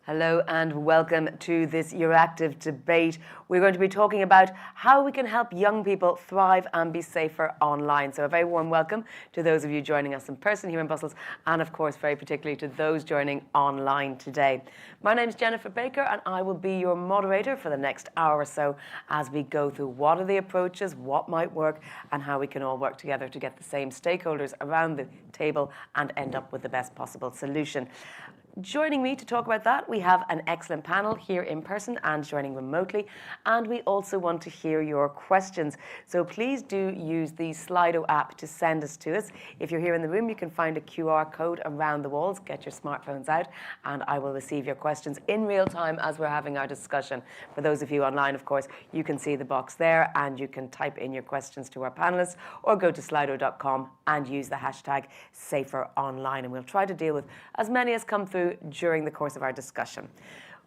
Hello and welcome to this Euractiv debate. We're going to be talking about how we can help young people thrive and be safer online. So a very warm welcome to those of you joining us in person here in Brussels, and of course very particularly to those joining online today. My name is Jennifer Baker and I will be your moderator for the next hour or so as we go through what are the approaches, what might work, and how we can all work together to get the same stakeholders around the table and end up with the best possible solution. Joining me to talk about that, we have an excellent panel here in person and joining remotely, and we also want to hear your questions. So please do use the Slido app to send us to us. If you're here in the room, you can find a QR code around the walls. Get your smartphones out, and I will receive your questions in real time as we're having our discussion. For those of you online, of course, you can see the box there, and you can type in your questions to our panelists, or go to slido.com and use the hashtag #SaferOnline, and we'll try to deal with as many as come through during the course of our discussion.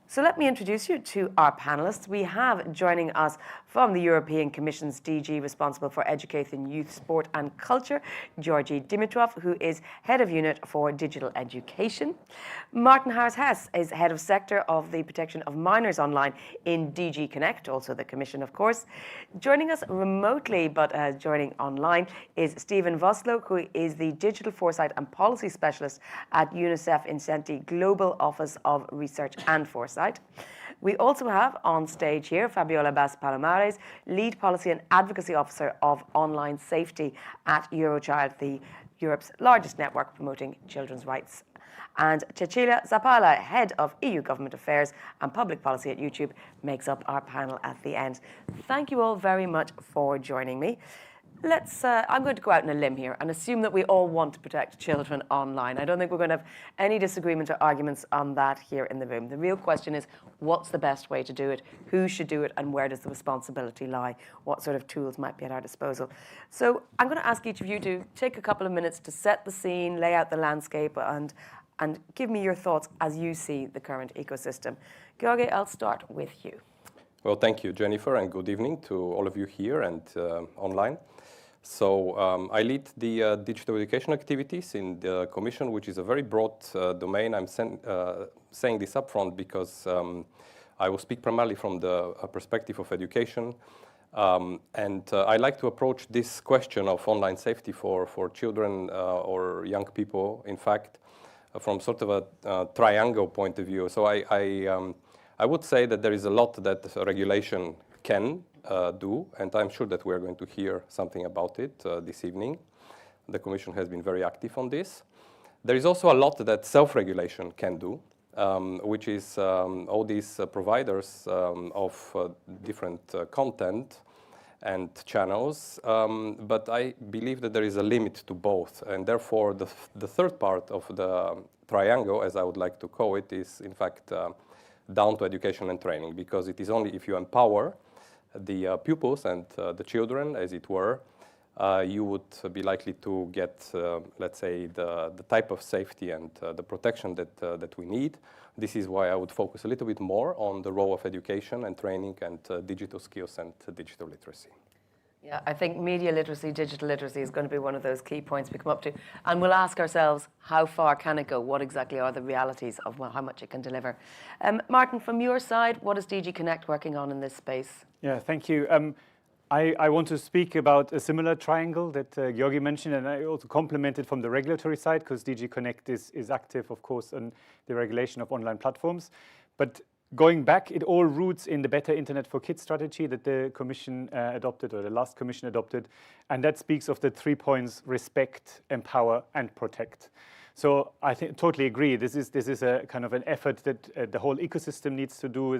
So let me introduce you to our panellists. We have joining us from the European Commission's DG responsible for education, youth, sport and culture, Georgi Dimitrov, who is Head of Unit for Digital Education. Martin Harris-Hess is Head of Sector of the Protection of Minors Online in DG Connect, also the Commission, of course. Joining us remotely, but joining online, is Stephen Voslo, who is the Digital Foresight and Policy Specialist at UNICEF Incenti Global Office of Research and Foresight. We also have on stage here Fabiola Bas-Palomares, Lead Policy and Advocacy Officer of Online Safety at Eurochild, Europe's largest network promoting children's rights. And Cecilia Zapala, Head of EU Government Affairs and Public Policy at YouTube, makes up our panel at the end. Thank you all very much for joining me. I'm going to go out on a limb here and assume that we all want to protect children online. I don't think we're going to have any disagreement or arguments on that here in the room. The real question is, what's the best way to do it? Who should do it? And where does the responsibility lie? What sort of tools might be at our disposal? So I'm going to ask each of you to take a couple of minutes to set the scene, lay out the landscape, and give me your thoughts as you see the current ecosystem. Georgi, I'll start with you. Well, thank you, Jennifer, and good evening to all of you here and online. So I lead the digital education activities in the Commission, which is a very broad domain. I'm saying this upfront because I will speak primarily from the perspective of education. And I like to approach this question of online safety for children or young people, in fact, from sort of a triangle point of view. So I would say that there is a lot that regulation can do, and I'm sure that we're going to hear something about it this evening. The Commission has been very active on this. There is also a lot that self-regulation can do, which is all these providers of different content and channels, but I believe that there is a limit to both, and therefore the third part of the triangle, as I would like to call it, is in fact down to education and training, because it is only if you empower the pupils and the children, as it were, you would be likely to get, let's say, the type of safety and the protection that we need. This is why I would focus a little bit more on the role of education and training and digital skills and digital literacy. Yeah, I think media literacy, digital literacy is going to be one of those key points we come up to. And we'll ask ourselves, how far can it go? What exactly are the realities of how much it can deliver? Martin, from your side, what is DG Connect working on in this space? Yeah, thank you. I want to speak about a similar triangle that Georgi mentioned, and I also complement it from the regulatory side, because DG Connect is active, of course, on the regulation of online platforms. But going back, it all roots in the Better Internet for Kids strategy that the Commission adopted, or the last Commission adopted, and that speaks of the 3 points: respect, empower, and protect. So I totally agree. This is a kind of an effort that the whole ecosystem needs to do.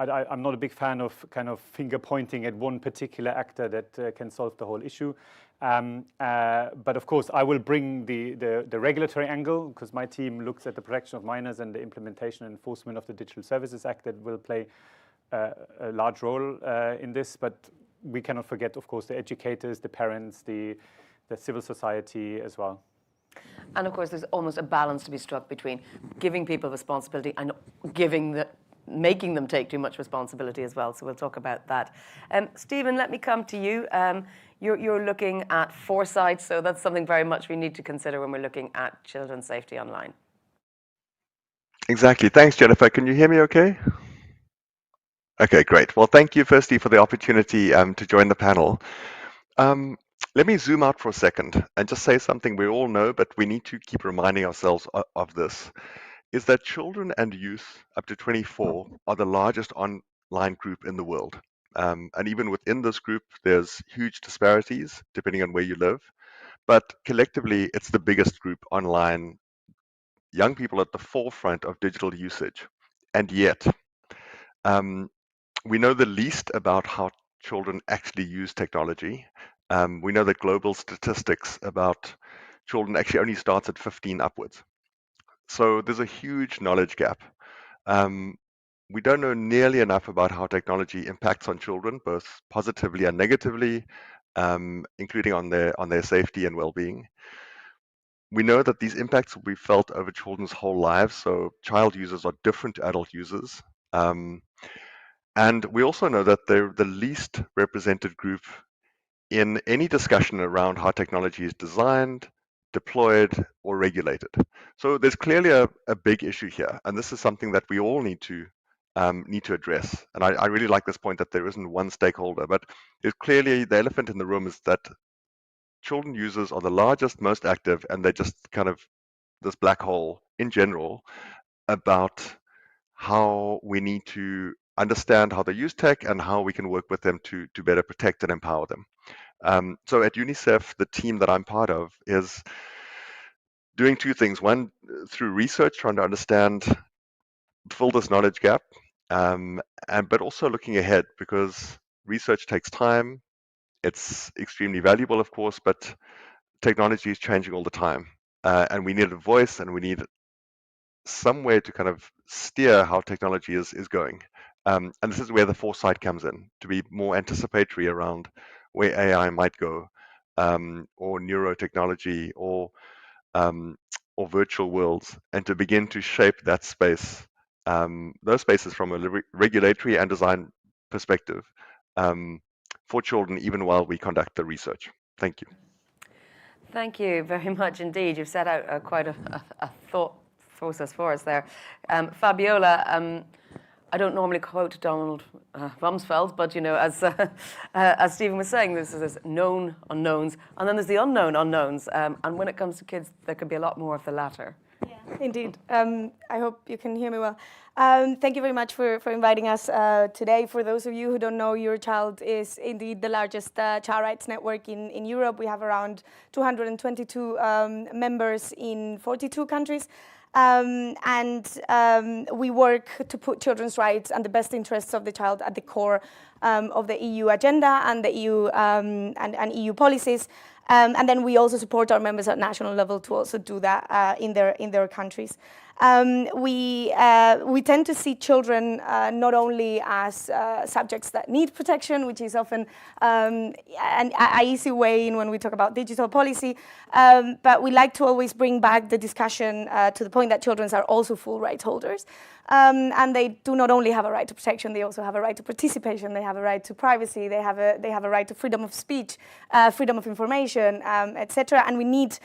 I'm not a big fan of kind of finger pointing at one particular actor that can solve the whole issue. But of course, I will bring the regulatory angle, because my team looks at the protection of minors and the implementation and enforcement of the Digital Services Act that will play a large role in this. But we cannot forget, of course, the educators, the parents, the civil society as well. And of course, there's almost a balance to be struck between giving people responsibility and making them take too much responsibility as well. So we'll talk about that. Stephen, let me come to you. You're looking at foresight, so that's something very much we need to consider when we're looking at children's safety online. Exactly. Thanks, Jennifer. Can you hear me okay? Okay, great. Well, thank you firstly for the opportunity to join the panel. Um, Let me zoom out for a second and just say something we all know, but we need to keep reminding ourselves of this, is that children and youth up to 24 are the largest online group in the world. And even within this group, there's huge disparities depending on where you live. But collectively, it's the biggest group online, young people at the forefront of digital usage. And yet, um, we know the least about how children actually use technology. We know that global statistics about children actually only starts at 15 upwards. So there's a huge knowledge gap. Um, we don't know nearly enough about how technology impacts on children, both positively and negatively, including on their safety and well-being. We know that these impacts will be felt over children's whole lives, so child users are different to adult users. And we also know that they're the least represented group in any discussion around how technology is designed, deployed, or regulated. So there's clearly a big issue here, and this is something that we all need to address. And I really like this point that there isn't one stakeholder, but there's clearly the elephant in the room is that children users are the largest, most active, and they're just kind of this black hole in general about how we need to understand how they use tech and how we can work with them to better protect and empower them. So at UNICEF, the team that I'm part of is doing two things. One, through research, trying to understand, fill this knowledge gap, but also looking ahead, because research takes time. It's extremely valuable, of course, but technology is changing all the time. And we need a voice, and we need somewhere to kind of steer how technology is going. And this is where the foresight comes in, to be more anticipatory around where AI might go, or neurotechnology, or virtual worlds, and to begin to shape that space, those spaces from a regulatory and design perspective, for children, even while we conduct the research. Thank you. Thank you very much indeed. You've set out quite a thought process for us there. Fabiola, I don't normally quote Donald Rumsfeld, but you know, as Stephen was saying, there's known unknowns, and then there's the unknown unknowns. And when it comes to kids, there could be a lot more of the latter. Yeah, indeed. I hope you can hear me well. Thank you very much for inviting us today. For those of you who don't know, Eurochild is indeed the largest child rights network in Europe. We have around 222 members in 42 countries. We work to put children's rights and the best interests of the child at the core of the EU agenda and the EU and EU policies. And then we also support our members at national level to also do that in their countries. We tend to see children not only as subjects that need protection, which is often an easy way in when we talk about digital policy, but we like to always bring back the discussion to the point that children are also full rights holders. And they do not only have a right to protection, they also have a right to participation, they have a right to privacy, they have a right to freedom of speech, freedom of information, etc. And we need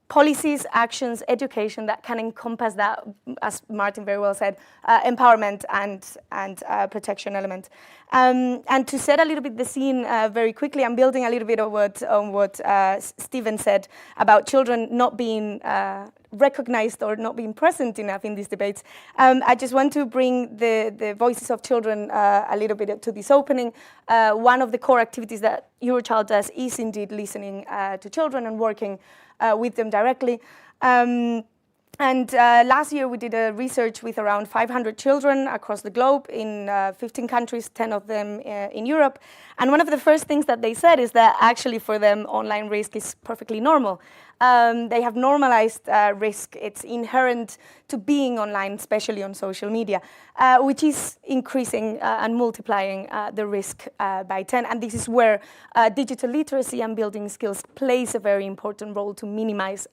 policies, actions, education that can encompass that, as Martin very well said, empowerment and protection element. And to set a little bit the scene very quickly, I'm building a little bit on what Stephen said about children not being recognized or not being present enough in these debates. I just want to bring the voices of children a little bit to this opening. One of the core activities that Eurochild does is indeed listening to children and working with them directly. Last year we did a research with around 500 children across the globe in 15 countries, 10 of them in Europe. And one of the first things that they said is that actually for them online risk is perfectly normal. They have normalized risk. It's inherent to being online, especially on social media, which is increasing and multiplying the risk by 10. And this is where digital literacy and building skills plays a very important role to minimize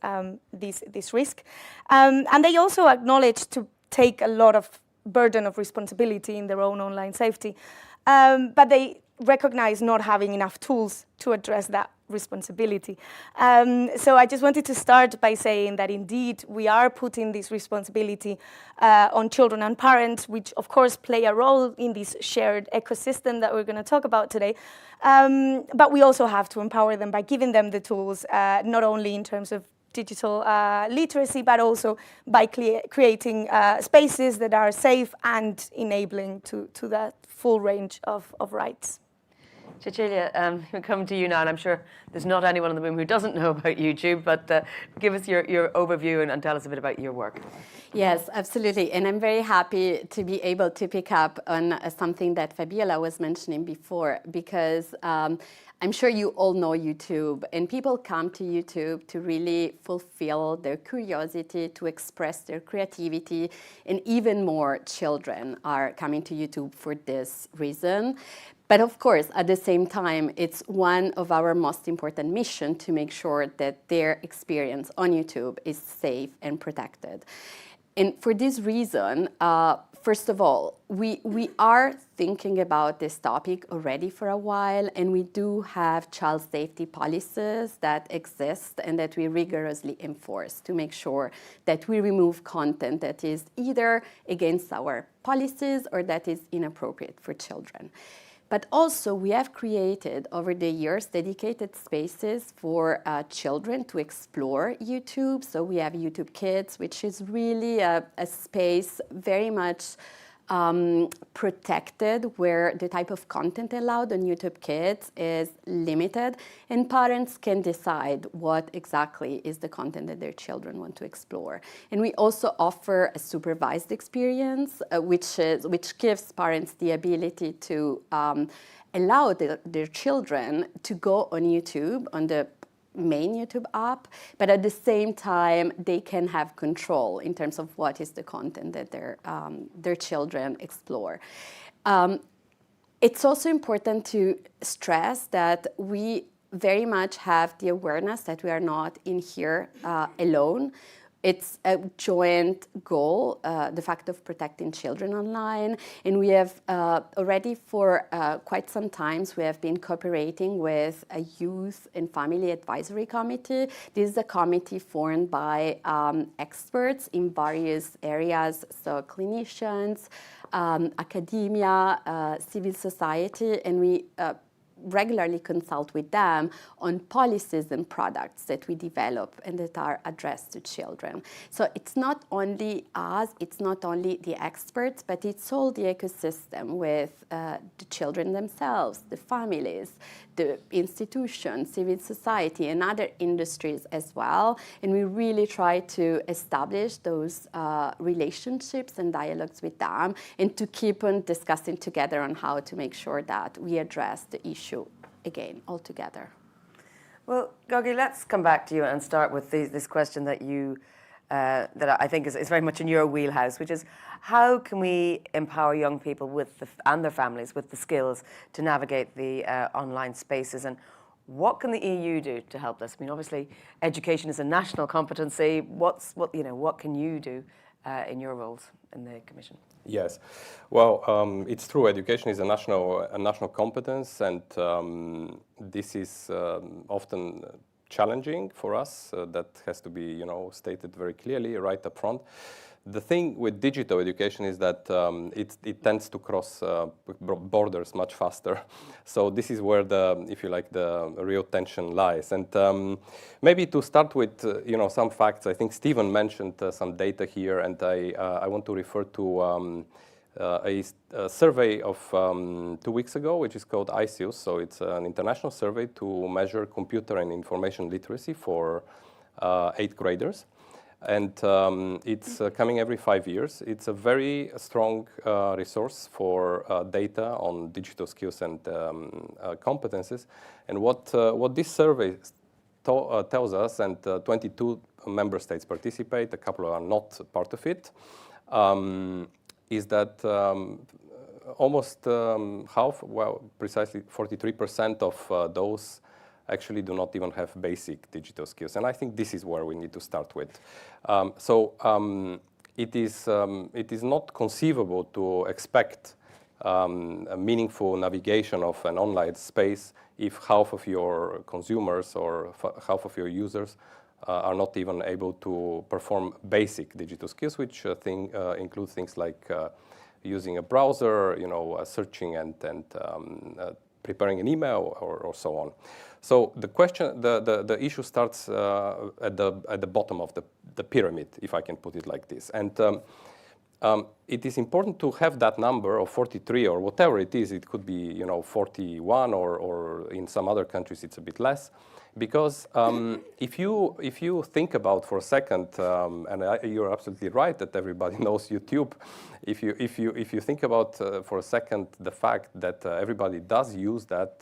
this risk. And they also acknowledge to take a lot of burden of responsibility in their own online safety. But they recognize not having enough tools to address that responsibility. So I just wanted to start by saying that indeed we are putting this responsibility on children and parents, which of course play a role in this shared ecosystem that we're going to talk about today. But we also have to empower them by giving them the tools, not only in terms of digital literacy, but also by creating spaces that are safe and enabling to that full range of rights. Cecilia, we come to you now, and I'm sure there's not anyone in the room who doesn't know about YouTube, but give us your overview and tell us a bit about your work. Yes, absolutely. And I'm very happy to be able to pick up on something that Fabiola was mentioning before, because I'm sure you all know YouTube, and people come to YouTube to really fulfill their curiosity, to express their creativity, and even more children are coming to YouTube for this reason. But of course, at the same time, it's one of our most important missions to make sure that their experience on YouTube is safe and protected. And for this reason, first of all, we are thinking about this topic already for a while, and we do have child safety policies that exist and that we rigorously enforce to make sure that we remove content that is either against our policies or that is inappropriate for children. But also, we have created over the years dedicated spaces for children to explore YouTube. So we have YouTube Kids, which is really a space very much protected, where the type of content allowed on YouTube Kids is limited, and parents can decide what exactly is the content that their children want to explore. And we also offer a supervised experience, which gives parents the ability to allow their children to go on YouTube, on the main YouTube app, but at the same time they can have control in terms of what is the content that their children explore. It's also important to stress that we very much have the awareness that we are not in here alone. It's a joint goal, the fact of protecting children online. And we have already for quite some time, we have been cooperating with a youth and family advisory committee. This is a committee formed by experts in various areas, so clinicians, academia, civil society, and we regularly consult with them on policies and products that we develop and that are addressed to children. So it's not only us, it's not only the experts, but it's all the ecosystem with the children themselves, the families, the institutions, civil society, and other industries as well. And we really try to establish those relationships and dialogues with them, and to keep on discussing together on how to make sure that we address the issue again altogether. Well, Gogi, let's come back to you and start with this question that that I think is very much in your wheelhouse, which is how can we empower young people and their families with the skills to navigate the online spaces, and what can the EU do to help this? I mean, obviously, education is a national competency. What can you do in your roles in the Commission? Yes, well, it's true. Education is a national competence, and this is often challenging for us. That has to be, stated very clearly right up front. The thing with digital education is that it tends to cross borders much faster. So this is where the real tension lies. And maybe to start with, some facts. I think Stephen mentioned some data here, and I want to refer to a survey of 2 weeks ago, which is called ICIUS. So it's an international survey to measure computer and information literacy for 8th graders. And it's coming every 5 years. It's a very strong resource for data on digital skills and competences. And what this survey tells us, and 22 member states participate, a couple are not part of it, is that almost half, well, precisely 43% of those actually do not even have basic digital skills. And I think this is where we need to start with. It is not conceivable to expect a meaningful navigation of an online space if half of your consumers or half of your users are not even able to perform basic digital skills, which include things like using a browser, searching and preparing an email or so on. So the question, the issue starts at the bottom of the pyramid, if I can put it like this. And it is important to have that number of 43 or whatever it is. It could be 41 or in some other countries it's a bit less, because if you think about for a second, and you're absolutely right that everybody knows YouTube. If you think about for a second the fact that everybody does use that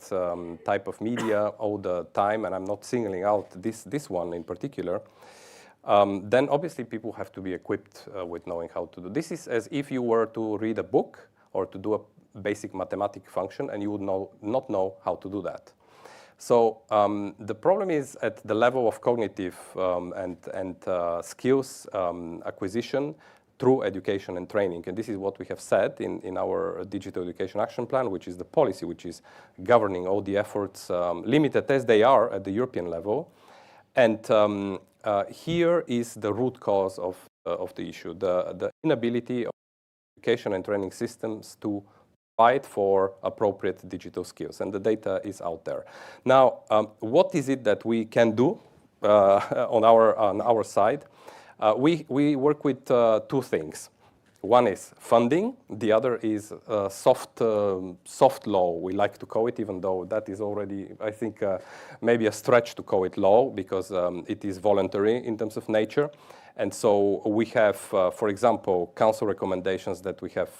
type of media all the time, and I'm not singling out this one in particular. Then obviously people have to be equipped with knowing how to do. This is as if you were to read a book or to do a basic mathematic function and you would not know how to do that. So the problem is at the level of cognitive and skills acquisition through education and training. And this is what we have said in our Digital Education Action Plan, which is the policy which is governing all the efforts, limited as they are at the European level. And here is the root cause of the issue, the inability of education and training systems to provide for appropriate digital skills. And the data is out there. Now, what is it that we can do on our side? We work with two things. One is funding. The other is soft law, we like to call it, even though that is already, I think, maybe a stretch to call it law, because it is voluntary in terms of nature. And so we have, for example, council recommendations that we have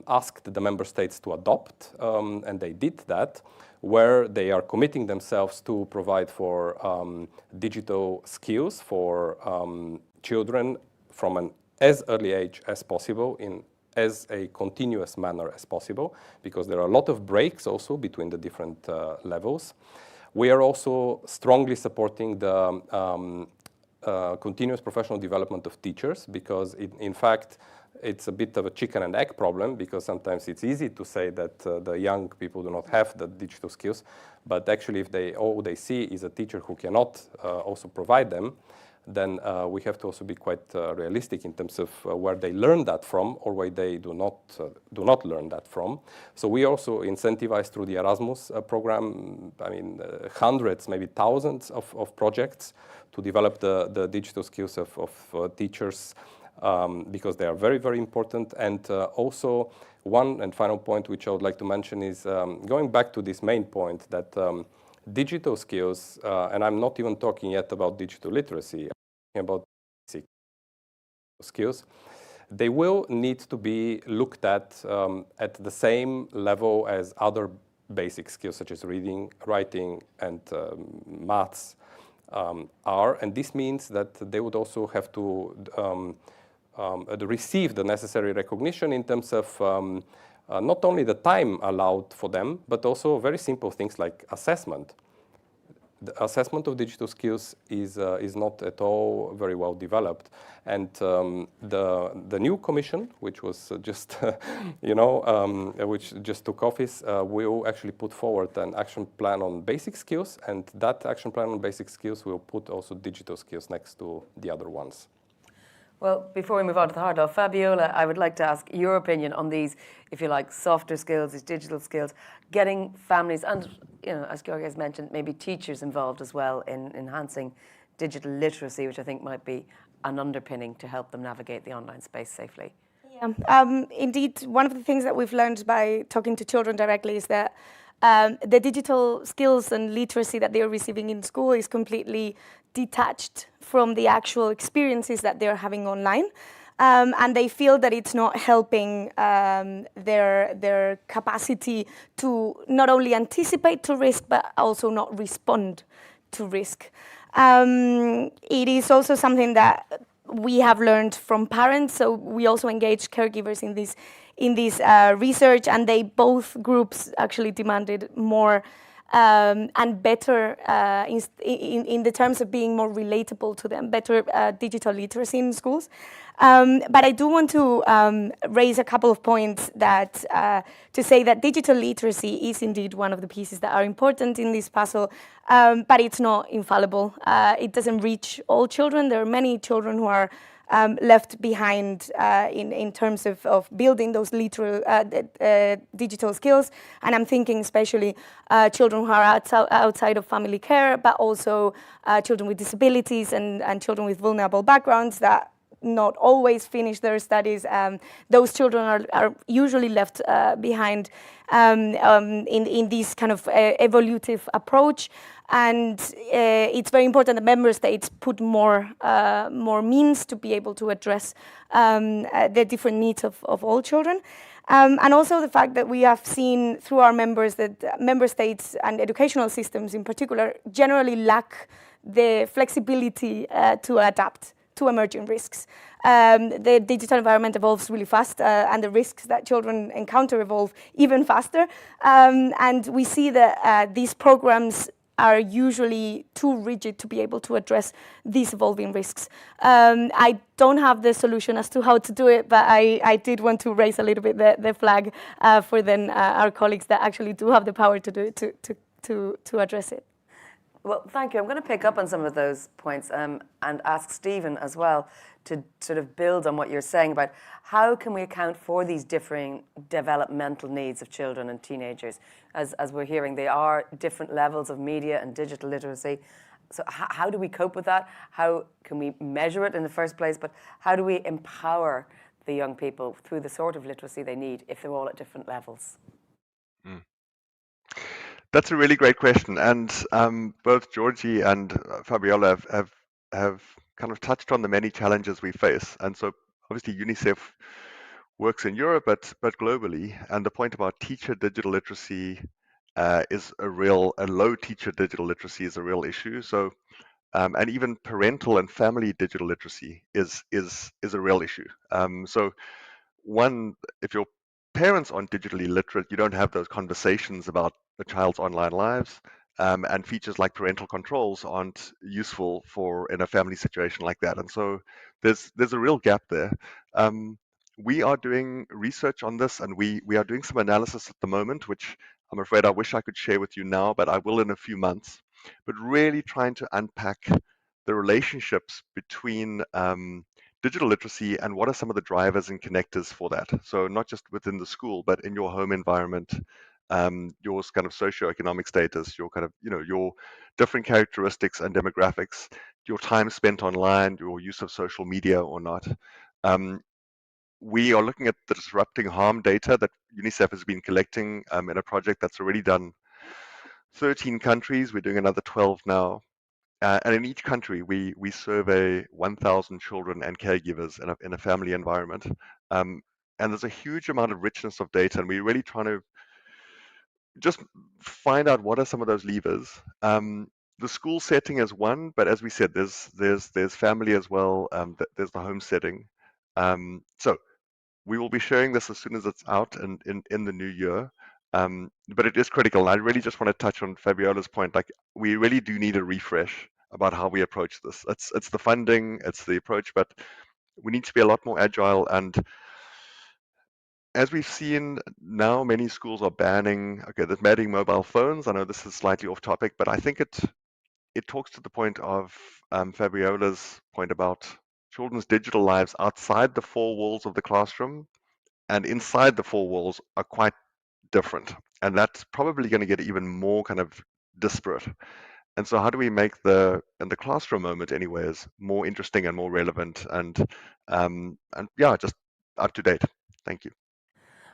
asked the member states to adopt, and they did that, where they are committing themselves to provide for digital skills for children from an as early age as possible in as a continuous manner as possible, because there are a lot of breaks also between the different levels. We are also strongly supporting the continuous professional development of teachers, because in fact, it's a bit of a chicken and egg problem, because sometimes it's easy to say that the young people do not have the digital skills, but actually if all they see is a teacher who cannot also provide them, then we have to also be quite realistic in terms of where they learn that from or where they do not learn that from. So we also incentivize through the Erasmus program, hundreds, maybe thousands of projects to develop the digital skills of teachers, because they are very, very important. And also one and final point which I would like to mention is going back to this main point that digital skills, and I'm not even talking yet about digital literacy, I'm talking about basic skills, they will need to be looked at the same level as other basic skills such as reading, writing, and maths are. And this means that they would also have to receive the necessary recognition in terms of not only the time allowed for them, but also very simple things like assessment. The assessment of digital skills is not at all very well developed, and the new commission, which was just which just took office, will actually put forward an action plan on basic skills, and that action plan on basic skills will put also digital skills next to the other ones. Well, before we move on to the hard law, Fabiola, I would like to ask your opinion on these, if you like, softer skills, these digital skills, getting families and, as Georgi has mentioned, maybe teachers involved as well in enhancing digital literacy, which I think might be an underpinning to help them navigate the online space safely. Yeah, indeed, one of the things that we've learned by talking to children directly is that the digital skills and literacy that they're receiving in school is completely detached from the actual experiences that they're having online. And they feel that it's not helping their capacity to not only anticipate to risk, but also not respond to risk. It is also something that we have learned from parents, so we also engage caregivers in this research, and both groups actually demanded more and better in the terms of being more relatable to them, better digital literacy in schools. But I do want to raise a couple of points that to say that digital literacy is indeed one of the pieces that are important in this puzzle, but it's not infallible. It doesn't reach all children. There are many children who are left behind in terms of building those digital skills. And I'm thinking especially children who are outside of family care, but also children with disabilities and children with vulnerable backgrounds that not always finish their studies. Those children are usually left behind in this kind of evolutive approach. And it's very important that member states put more means to be able to address the different needs of all children. And also the fact that we have seen through our members that member states and educational systems in particular generally lack the flexibility to adapt to emerging risks. The digital environment evolves really fast, and the risks that children encounter evolve even faster. And we see that these programs are usually too rigid to be able to address these evolving risks. I don't have the solution as to how to do it, but I did want to raise a little bit the flag for then our colleagues that actually do have the power to do it, to address it. Well, thank you. I'm going to pick up on some of those points and ask Stephen as well to sort of build on what you're saying about how can we account for these differing developmental needs of children and teenagers. As we're hearing, they are different levels of media and digital literacy. So how do we cope with that? How can we measure it in the first place? But how do we empower the young people through the sort of literacy they need if they're all at different levels? That's a really great question, and both Georgie and Fabiola have kind of touched on the many challenges we face. And so, obviously, UNICEF works in Europe, but globally. And the point about teacher digital literacy is a low teacher digital literacy is a real issue. So, and even parental and family digital literacy is a real issue. So, one, if your parents aren't digitally literate, you don't have those conversations about the child's online lives, and features like parental controls aren't useful in a family situation like that. And so there's a real gap there. We are doing research on this, and we are doing some analysis at the moment, which I'm afraid I wish I could share with you now, but I will in a few months. But really trying to unpack the relationships between digital literacy and what are some of the drivers and connectors for that. So not just within the school, but in your home environment, your kind of socioeconomic status, your kind of, your different characteristics and demographics, your time spent online, your use of social media or not. We are looking at the disrupting harm data that UNICEF has been collecting in a project that's already done 13 countries. We're doing another 12 now. And in each country, we survey 1,000 children and caregivers in a family environment. And there's a huge amount of richness of data, and we're really trying to just find out what are some of those levers. The school setting is one, but as we said, there's family as well. There's the home setting. So we will be sharing this as soon as it's out in the new year. But it is critical. And I really just want to touch on Fabiola's point. Like, we really do need a refresh about how we approach this. It's the funding, it's the approach, but we need to be a lot more agile. And as we've seen now, many schools are banning mobile phones. I know this is slightly off topic, but I think it talks to the point of Fabiola's point about children's digital lives outside the four walls of the classroom and inside the four walls are quite different. And that's probably going to get even more kind of disparate. And so how do we make in the classroom moment anyways, more interesting and more relevant and yeah, just up to date? Thank you.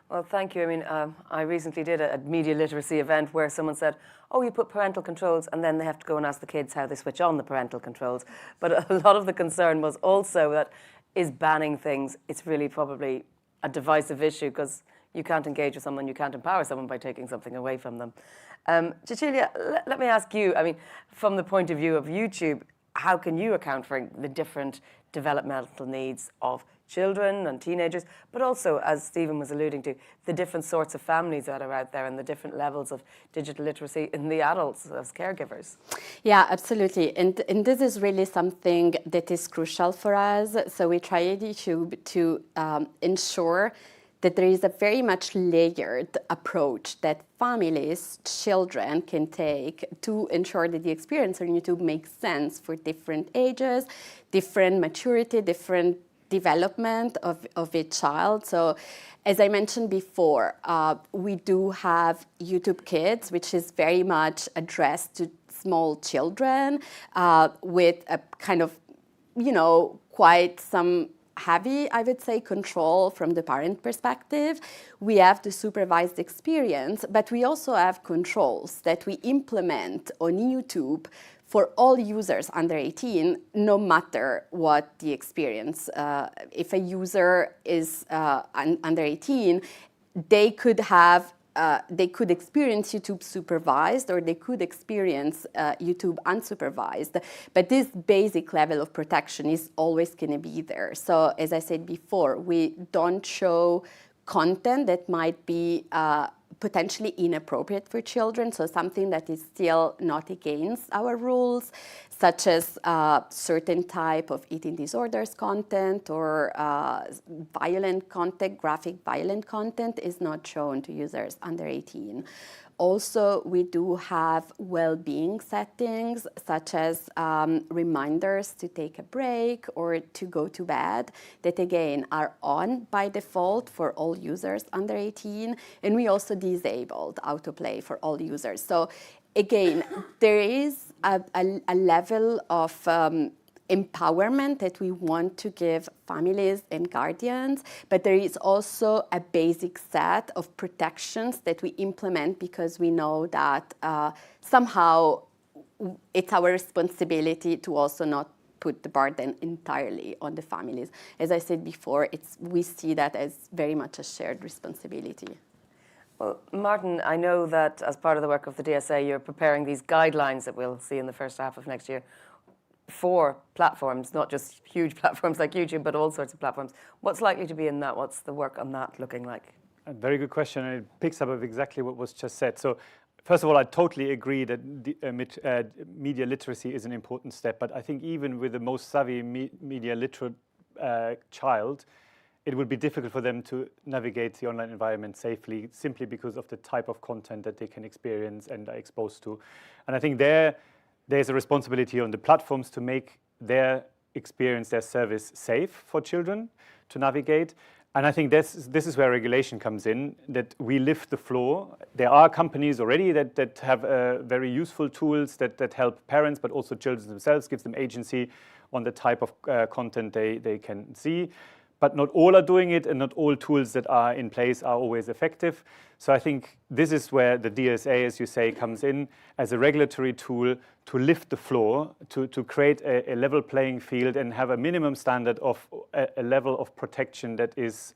Well, thank you. I mean, I recently did a media literacy event where someone said, oh, you put parental controls, and then they have to go and ask the kids how they switch on the parental controls. But a lot of the concern was also that is banning things, it's really probably a divisive issue because you can't engage with someone, you can't empower someone by taking something away from them. Cecilia, let me ask you, I mean, from the point of view of YouTube, how can you account for the different developmental needs of children and teenagers, but also, as Stephen was alluding to, the different sorts of families that are out there and the different levels of digital literacy in the adults as caregivers. Yeah, absolutely. And this is really something that is crucial for us. So we try at YouTube to ensure that there is a very much layered approach that families, children can take to ensure that the experience on YouTube makes sense for different ages, different maturity, different development of a child. So as I mentioned before, we do have YouTube Kids, which is very much addressed to small children with a kind of, quite some heavy, I would say, control from the parent perspective. We have the supervised experience, but we also have controls that we implement on YouTube for all users under 18, no matter what the experience. If a user is under 18, they could experience YouTube supervised, or they could experience YouTube unsupervised. But this basic level of protection is always going to be there. So as I said before, we don't show content that might be potentially inappropriate for children, so something that is still not against our rules, such as certain type of eating disorders content or violent content, graphic violent content is not shown to users under 18. Also, we do have well-being settings, such as reminders to take a break or to go to bed, that again are on by default for all users under 18. And we also disabled autoplay for all users. So again, there is a level of empowerment that we want to give families and guardians, but there is also a basic set of protections that we implement because we know that somehow it's our responsibility to also not put the burden entirely on the families. As I said before, we see that as very much a shared responsibility. Well, Martin, I know that as part of the work of the DSA, you're preparing these guidelines that we'll see in the first half of next year for platforms, not just huge platforms like YouTube, but all sorts of platforms. What's likely to be in that? What's the work on that looking like? A very good question, and it picks up of exactly what was just said. So first of all, I totally agree that media literacy is an important step, but I think even with the most savvy media literate child, it would be difficult for them to navigate the online environment safely, simply because of the type of content that they can experience and are exposed to. And I think there's a responsibility on the platforms to make their experience, their service safe for children to navigate. And I think this is where regulation comes in, that we lift the floor. There are companies already that have very useful tools that help parents, but also children themselves, gives them agency on the type of content they can see. But not all are doing it, and not all tools that are in place are always effective. So I think this is where the DSA, as you say, comes in as a regulatory tool to lift the floor, to create a level playing field and have a minimum standard of a level of protection that is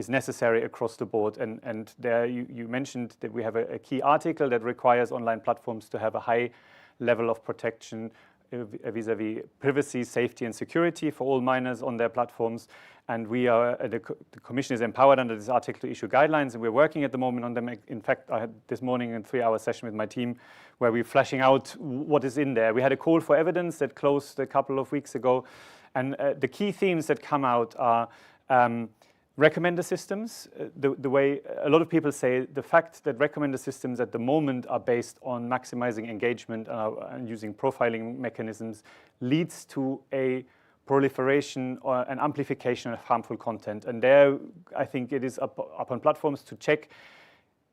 necessary across the board. And there you mentioned that we have a key article that requires online platforms to have a high level of protection vis-a-vis privacy, safety, and security for all minors on their platforms. And we are, the Commission is empowered under this article to issue guidelines, and we're working at the moment on them. In fact, I had this morning a 3-hour session with my team where we're fleshing out what is in there. We had a call for evidence that closed a couple of weeks ago, and the key themes that come out are recommender systems. The way a lot of people say, the fact that recommender systems at the moment are based on maximizing engagement and using profiling mechanisms leads to a proliferation or an amplification of harmful content. And there, I think it is up on platforms to check,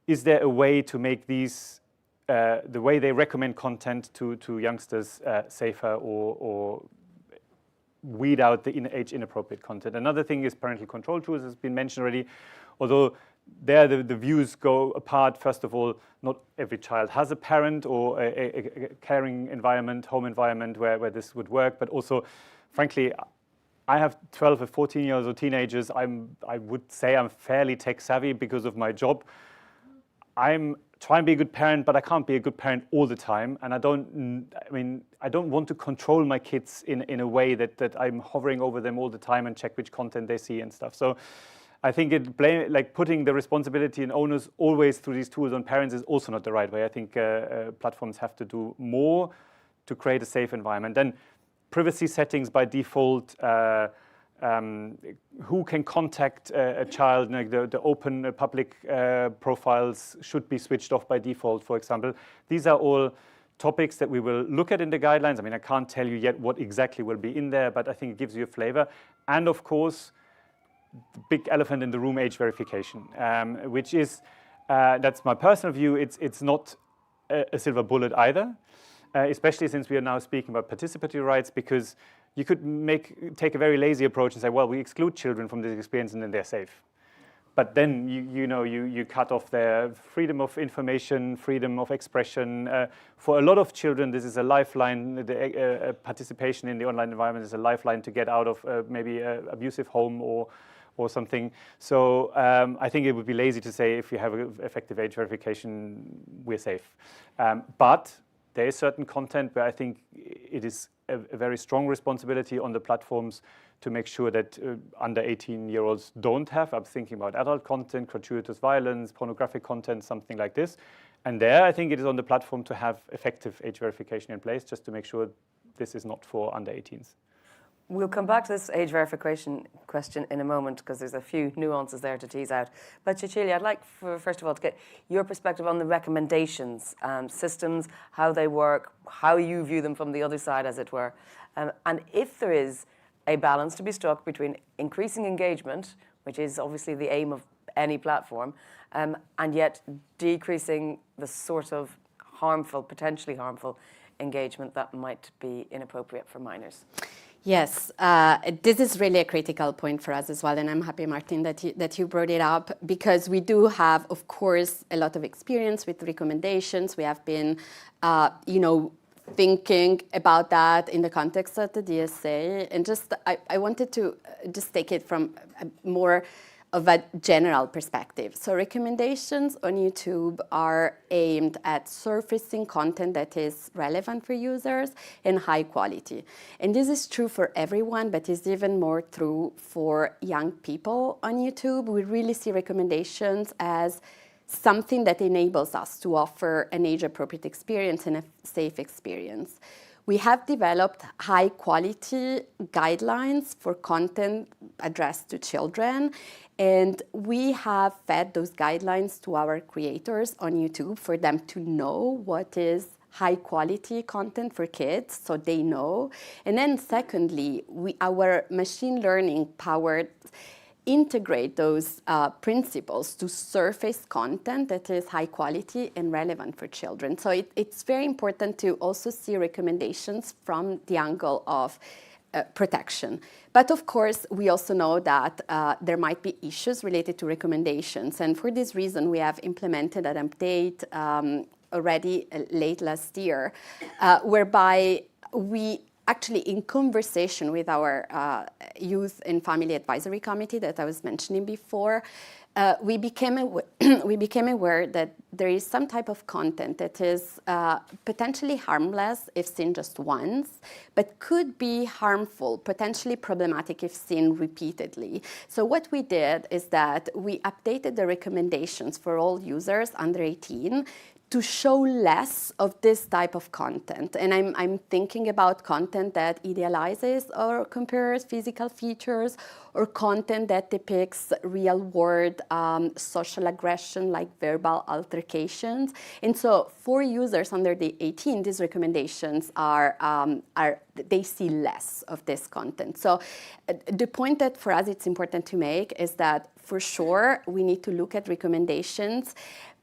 is there a way to make these, the way they recommend content to youngsters safer or weed out the age inappropriate content. Another thing is parental control tools, has been mentioned already, although there the views go apart. First of all, not every child has a parent or a caring environment, home environment where this would work, but also, frankly, I have 12 or 14-year-old teenagers. I would say I'm fairly tech savvy because of my job. I'm try and be a good parent, but I can't be a good parent all the time. And I don't want to control my kids in a way that I'm hovering over them all the time and check which content they see and stuff. So I think putting the responsibility and onus always through these tools on parents is also not the right way. I think platforms have to do more to create a safe environment. Then privacy settings by default, who can contact a child, like the open public profiles should be switched off by default, for example. These are all topics that we will look at in the guidelines. I mean, I can't tell you yet what exactly will be in there, but I think it gives you a flavor. And of course, the big elephant in the room, age verification, which is, that's my personal view, it's not a silver bullet either, especially since we are now speaking about participatory rights, because you could take a very lazy approach and say, well, we exclude children from this experience and then they're safe. But then you cut off their freedom of information, freedom of expression. For a lot of children, this is a lifeline. The participation in the online environment is a lifeline to get out of maybe an abusive home or something. So I think it would be lazy to say if you have effective age verification, we're safe. But there is certain content where I think it is a very strong responsibility on the platforms to make sure that under 18-year-olds don't have. I'm thinking about adult content, gratuitous violence, pornographic content, something like this. And there, I think it is on the platform to have effective age verification in place, just to make sure this is not for under 18s. We'll come back to this age verification question in a moment, because there's a few nuances there to tease out. But Cecilia, I'd like, first of all, to get your perspective on the recommendations, systems, how they work, how you view them from the other side, as it were. And if there is a balance to be struck between increasing engagement, which is obviously the aim of any platform, and yet decreasing the sort of harmful, potentially harmful engagement that might be inappropriate for minors. Yes, this is really a critical point for us as well, and I'm happy, Martin, that you brought it up, because we do have, of course, a lot of experience with recommendations. We have been, thinking about that in the context of the DSA, and I wanted to just take it from more of a general perspective. So recommendations on YouTube are aimed at surfacing content that is relevant for users and high quality. And this is true for everyone, but is even more true for young people on YouTube. We really see recommendations as something that enables us to offer an age-appropriate experience and a safe experience. We have developed high-quality guidelines for content addressed to children, and we have fed those guidelines to our creators on YouTube for them to know what is high-quality content for kids, so they know. And then secondly, our machine learning-powered integrate those principles to surface content that is high quality and relevant for children. So it's very important to also see recommendations from the angle of protection. But of course, we also know that there might be issues related to recommendations. And for this reason, we have implemented an update already late last year, whereby we actually, in conversation with our Youth and Family Advisory Committee that I was mentioning before, we became aware that there is some type of content that is potentially harmless if seen just once, but could be harmful, potentially problematic if seen repeatedly. So what we did is that we updated the recommendations for all users under 18 to show less of this type of content. And I'm thinking about content that idealizes or compares physical features, or content that depicts real-world social aggression, like verbal altercations. And so for users under the 18, these recommendations they see less of this content. So the point that for us it's important to make is that for sure we need to look at recommendations,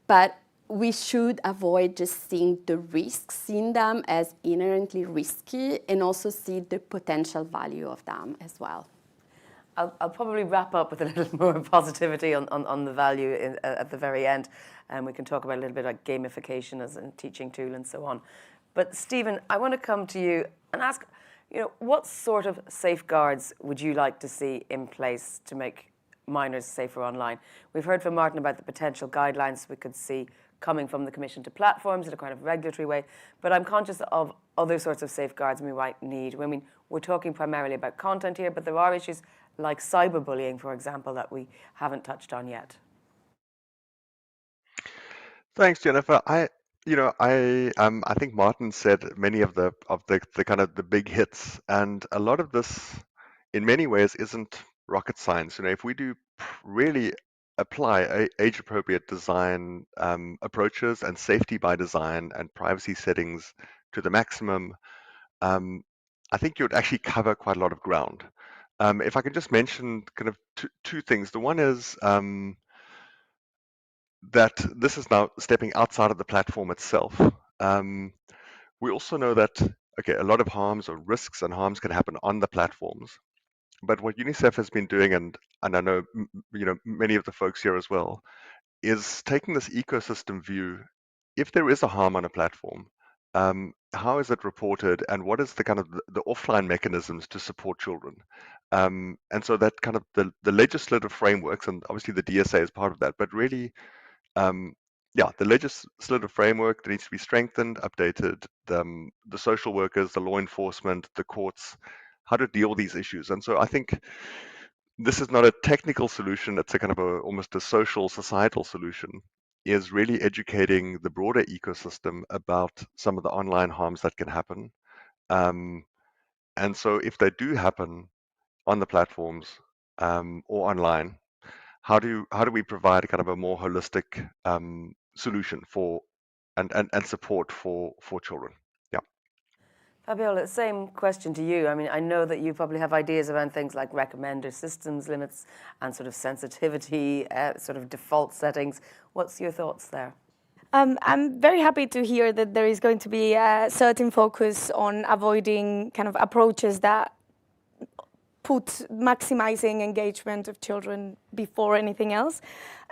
but we should avoid just seeing the risks in them as inherently risky, and also see the potential value of them as well. I'll probably wrap up with a little more positivity on the value at the very end, and we can talk about a little bit like gamification as a teaching tool and so on. But Stephen, I want to come to you and ask, what sort of safeguards would you like to see in place to make minors safer online? We've heard from Martin about the potential guidelines we could see coming from the Commission to platforms in a kind of regulatory way. But I'm conscious of other sorts of safeguards we might need. I mean, we're talking primarily about content here, but there are issues like cyberbullying, for example, that we haven't touched on yet. Thanks, Jennifer. I think Martin said many of the kind of the big hits, and a lot of this, in many ways, isn't rocket science. If we do really apply age-appropriate design approaches and safety by design and privacy settings to the maximum, I think you would actually cover quite a lot of ground. If I can just mention kind of two things. The one is that this is now stepping outside of the platform itself. We also know that, a lot of harms or risks and harms can happen on the platforms. But what UNICEF has been doing, and I know many of the folks here as well, is taking this ecosystem view. If there is a harm on a platform, how is it reported, and what is the kind of the offline mechanisms to support children? And so that kind of the legislative frameworks, and obviously the DSA is part of that, but really, the legislative framework that needs to be strengthened, updated, the social workers, the law enforcement, the courts, how to deal with these issues. And so I think this is not a technical solution, it's a kind of almost a social, societal solution, is really educating the broader ecosystem about some of the online harms that can happen. And so if they do happen on the platforms or online, how do we provide kind of a more holistic solution for and support for children? Yeah. Fabiola, same question to you. I mean, I know that you probably have ideas around things like recommender systems limits and sort of sensitivity, sort of default settings. What's your thoughts there? I'm very happy to hear that there is going to be a certain focus on avoiding kind of approaches that put maximizing engagement of children before anything else.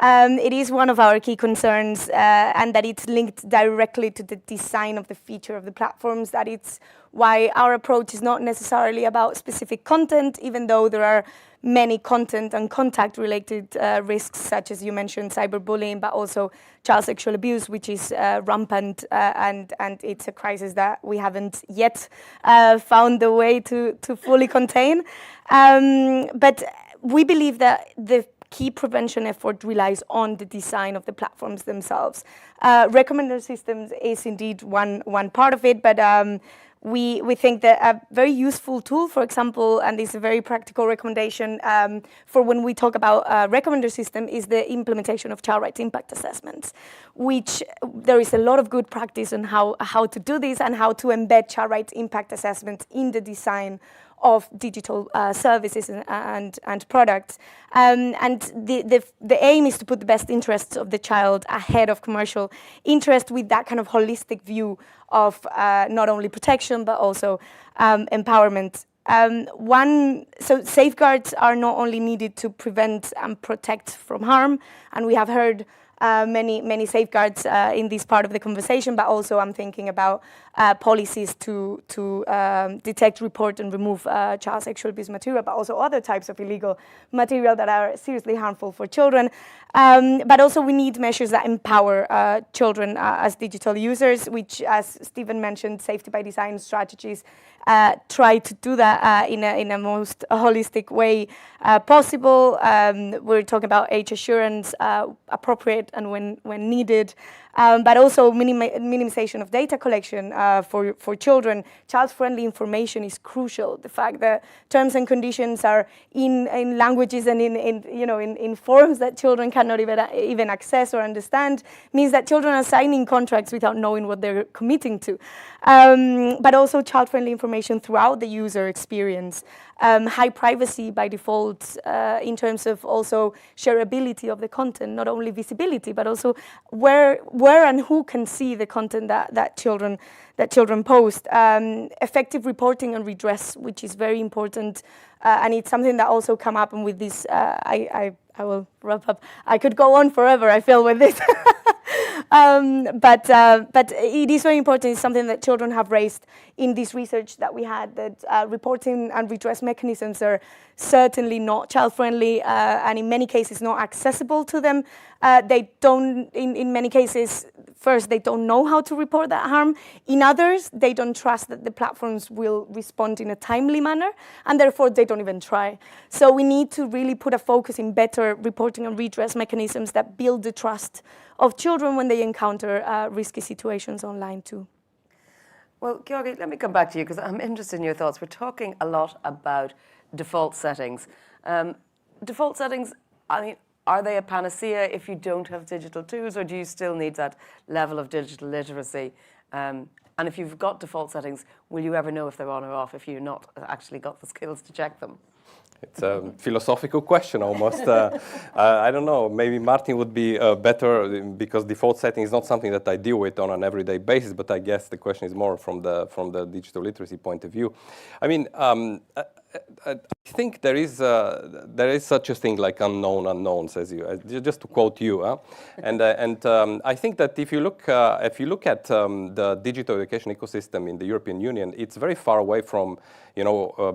It is one of our key concerns, and that it's linked directly to the design of the feature of the platforms. That it's why our approach is not necessarily about specific content, even though there are many content and contact related risks, such as you mentioned, cyberbullying, but also child sexual abuse, which is rampant, and it's a crisis that we haven't yet found the way to fully contain. But we believe that the key prevention effort relies on the design of the platforms themselves. Recommender systems is indeed one part of it, but we think that a very useful tool, for example, and this is a very practical recommendation for when we talk about a recommender system, is the implementation of child rights impact assessments, which there is a lot of good practice on how to do this and how to embed child rights impact assessments in the design of digital services and products. And the aim is to put the best interests of the child ahead of commercial interest, with that kind of holistic view of not only protection but also empowerment. So safeguards are not only needed to prevent and protect from harm, and we have heard many safeguards in this part of the conversation, but also I'm thinking about policies to detect, report, and remove child sexual abuse material, but also other types of illegal material that are seriously harmful for children. But also we need measures that empower children as digital users, which, as Stephen mentioned, safety by design strategies try to do that in a most holistic way possible. We're talking about age assurance, appropriate and when needed, but also minimization of data collection for children. Child-friendly information is crucial. The fact that terms and conditions are in languages and in forms that children cannot even access or understand means that children are signing contracts without knowing what they're committing to. But also child-friendly information throughout the user experience. High privacy by default in terms of also shareability of the content, not only visibility, but also where and who can see the content that children post. Effective reporting and redress, which is very important, and it's something that also come up. And with this, I will wrap up. I could go on forever, I feel, with this. But it is very important. It's something that children have raised in this research that we had, that reporting and redress mechanisms are certainly not child-friendly, and in many cases not accessible to them. They don't, in many cases, first, they don't know how to report that harm. In others, they don't trust that the platforms will respond in a timely manner, and therefore they don't even try. So we need to really put a focus in better reporting and redress mechanisms that build the trust of children when they encounter risky situations online too. Well, Georgi, let me come back to you because I'm interested in your thoughts. We're talking a lot about default settings. Default settings, I mean, are they a panacea if you don't have digital tools, or do you still need that level of digital literacy? And if you've got default settings, will you ever know if they're on or off if you've not actually got the skills to check them? It's a philosophical question almost. I don't know, maybe Martin would be better, because default setting is not something that I deal with on an everyday basis, but I guess the question is more from the digital literacy point of view. I mean, I think there is such a thing like unknown unknowns, just to quote you, and I think that if you look at the digital education ecosystem in the European Union, it's very far away from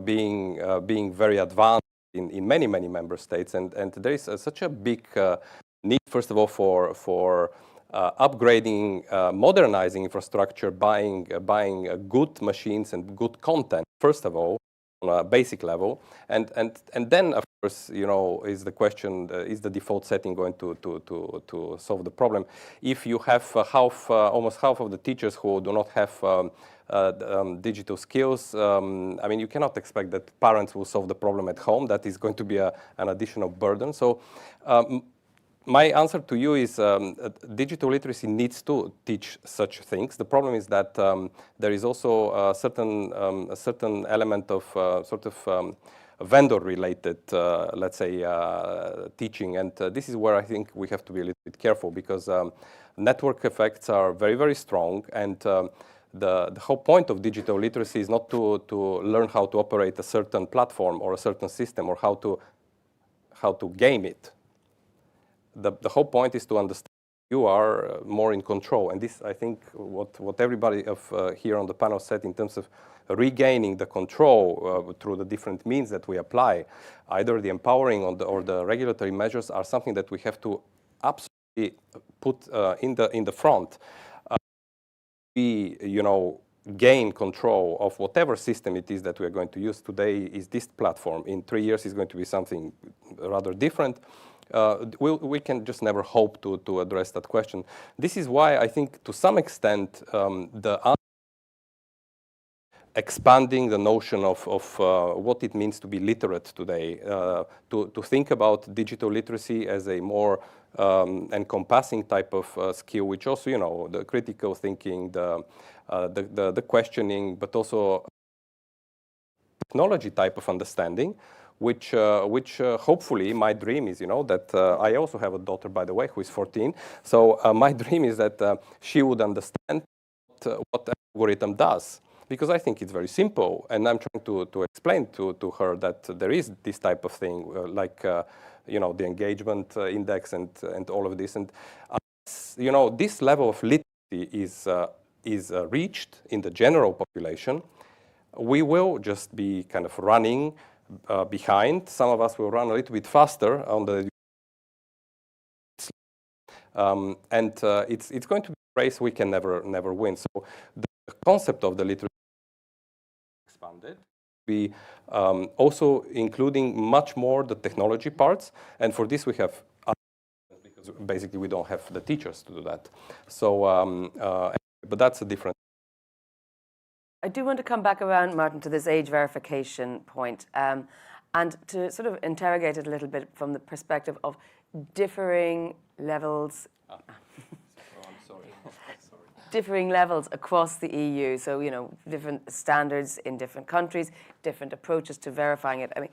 being very advanced in many member states, and there is such a big need, first of all, for upgrading, modernizing infrastructure, buying good machines and good content, first of all, on a basic level, and then of course, is the question: is the default setting going to solve the problem? If you have almost half of the teachers who do not have digital skills, I mean, you cannot expect that parents will solve the problem at home. That is going to be an additional burden. So my answer to you is digital literacy needs to teach such things. The problem is that there is also a certain element of vendor-related, let's say, teaching. And this is where I think we have to be a little bit careful, because network effects are very, very strong. And the whole point of digital literacy is not to learn how to operate a certain platform or a certain system, or how to game it. The whole point is to understand you are more in control. And this, I think, what everybody here on the panel said in terms of regaining the control through the different means that we apply, either the empowering or the regulatory measures, are something that we have to absolutely put in the front. We, gain control of whatever system it is that we are going to use. Today is this platform. In 3 years, it's going to be something rather different. We can just never hope to address that question. This is why I think, to some extent, expanding the notion of what it means to be literate today, to think about digital literacy as a more encompassing type of skill, which also, the critical thinking, the questioning, but also technology type of understanding, which hopefully my dream is, that I also have a daughter, by the way, who is 14. So my dream is that she would understand what the algorithm does, because I think it's very simple. And I'm trying to explain to her that there is this type of thing, like, the engagement index and all of this. And, this level of literacy is reached in the general population. We will just be kind of running behind. Some of us will run a little bit faster on the and it's going to be a race we can never win. So the concept of the literacy expanded, be also including much more the technology parts, and for this we have, because basically we don't have the teachers to do that. So but that's a different. I do want to come back around, Martin, to this age verification point, and to sort of interrogate it a little bit from the perspective of differing levels. Differing levels across the EU. So, different standards in different countries, different approaches to verifying it. I mean,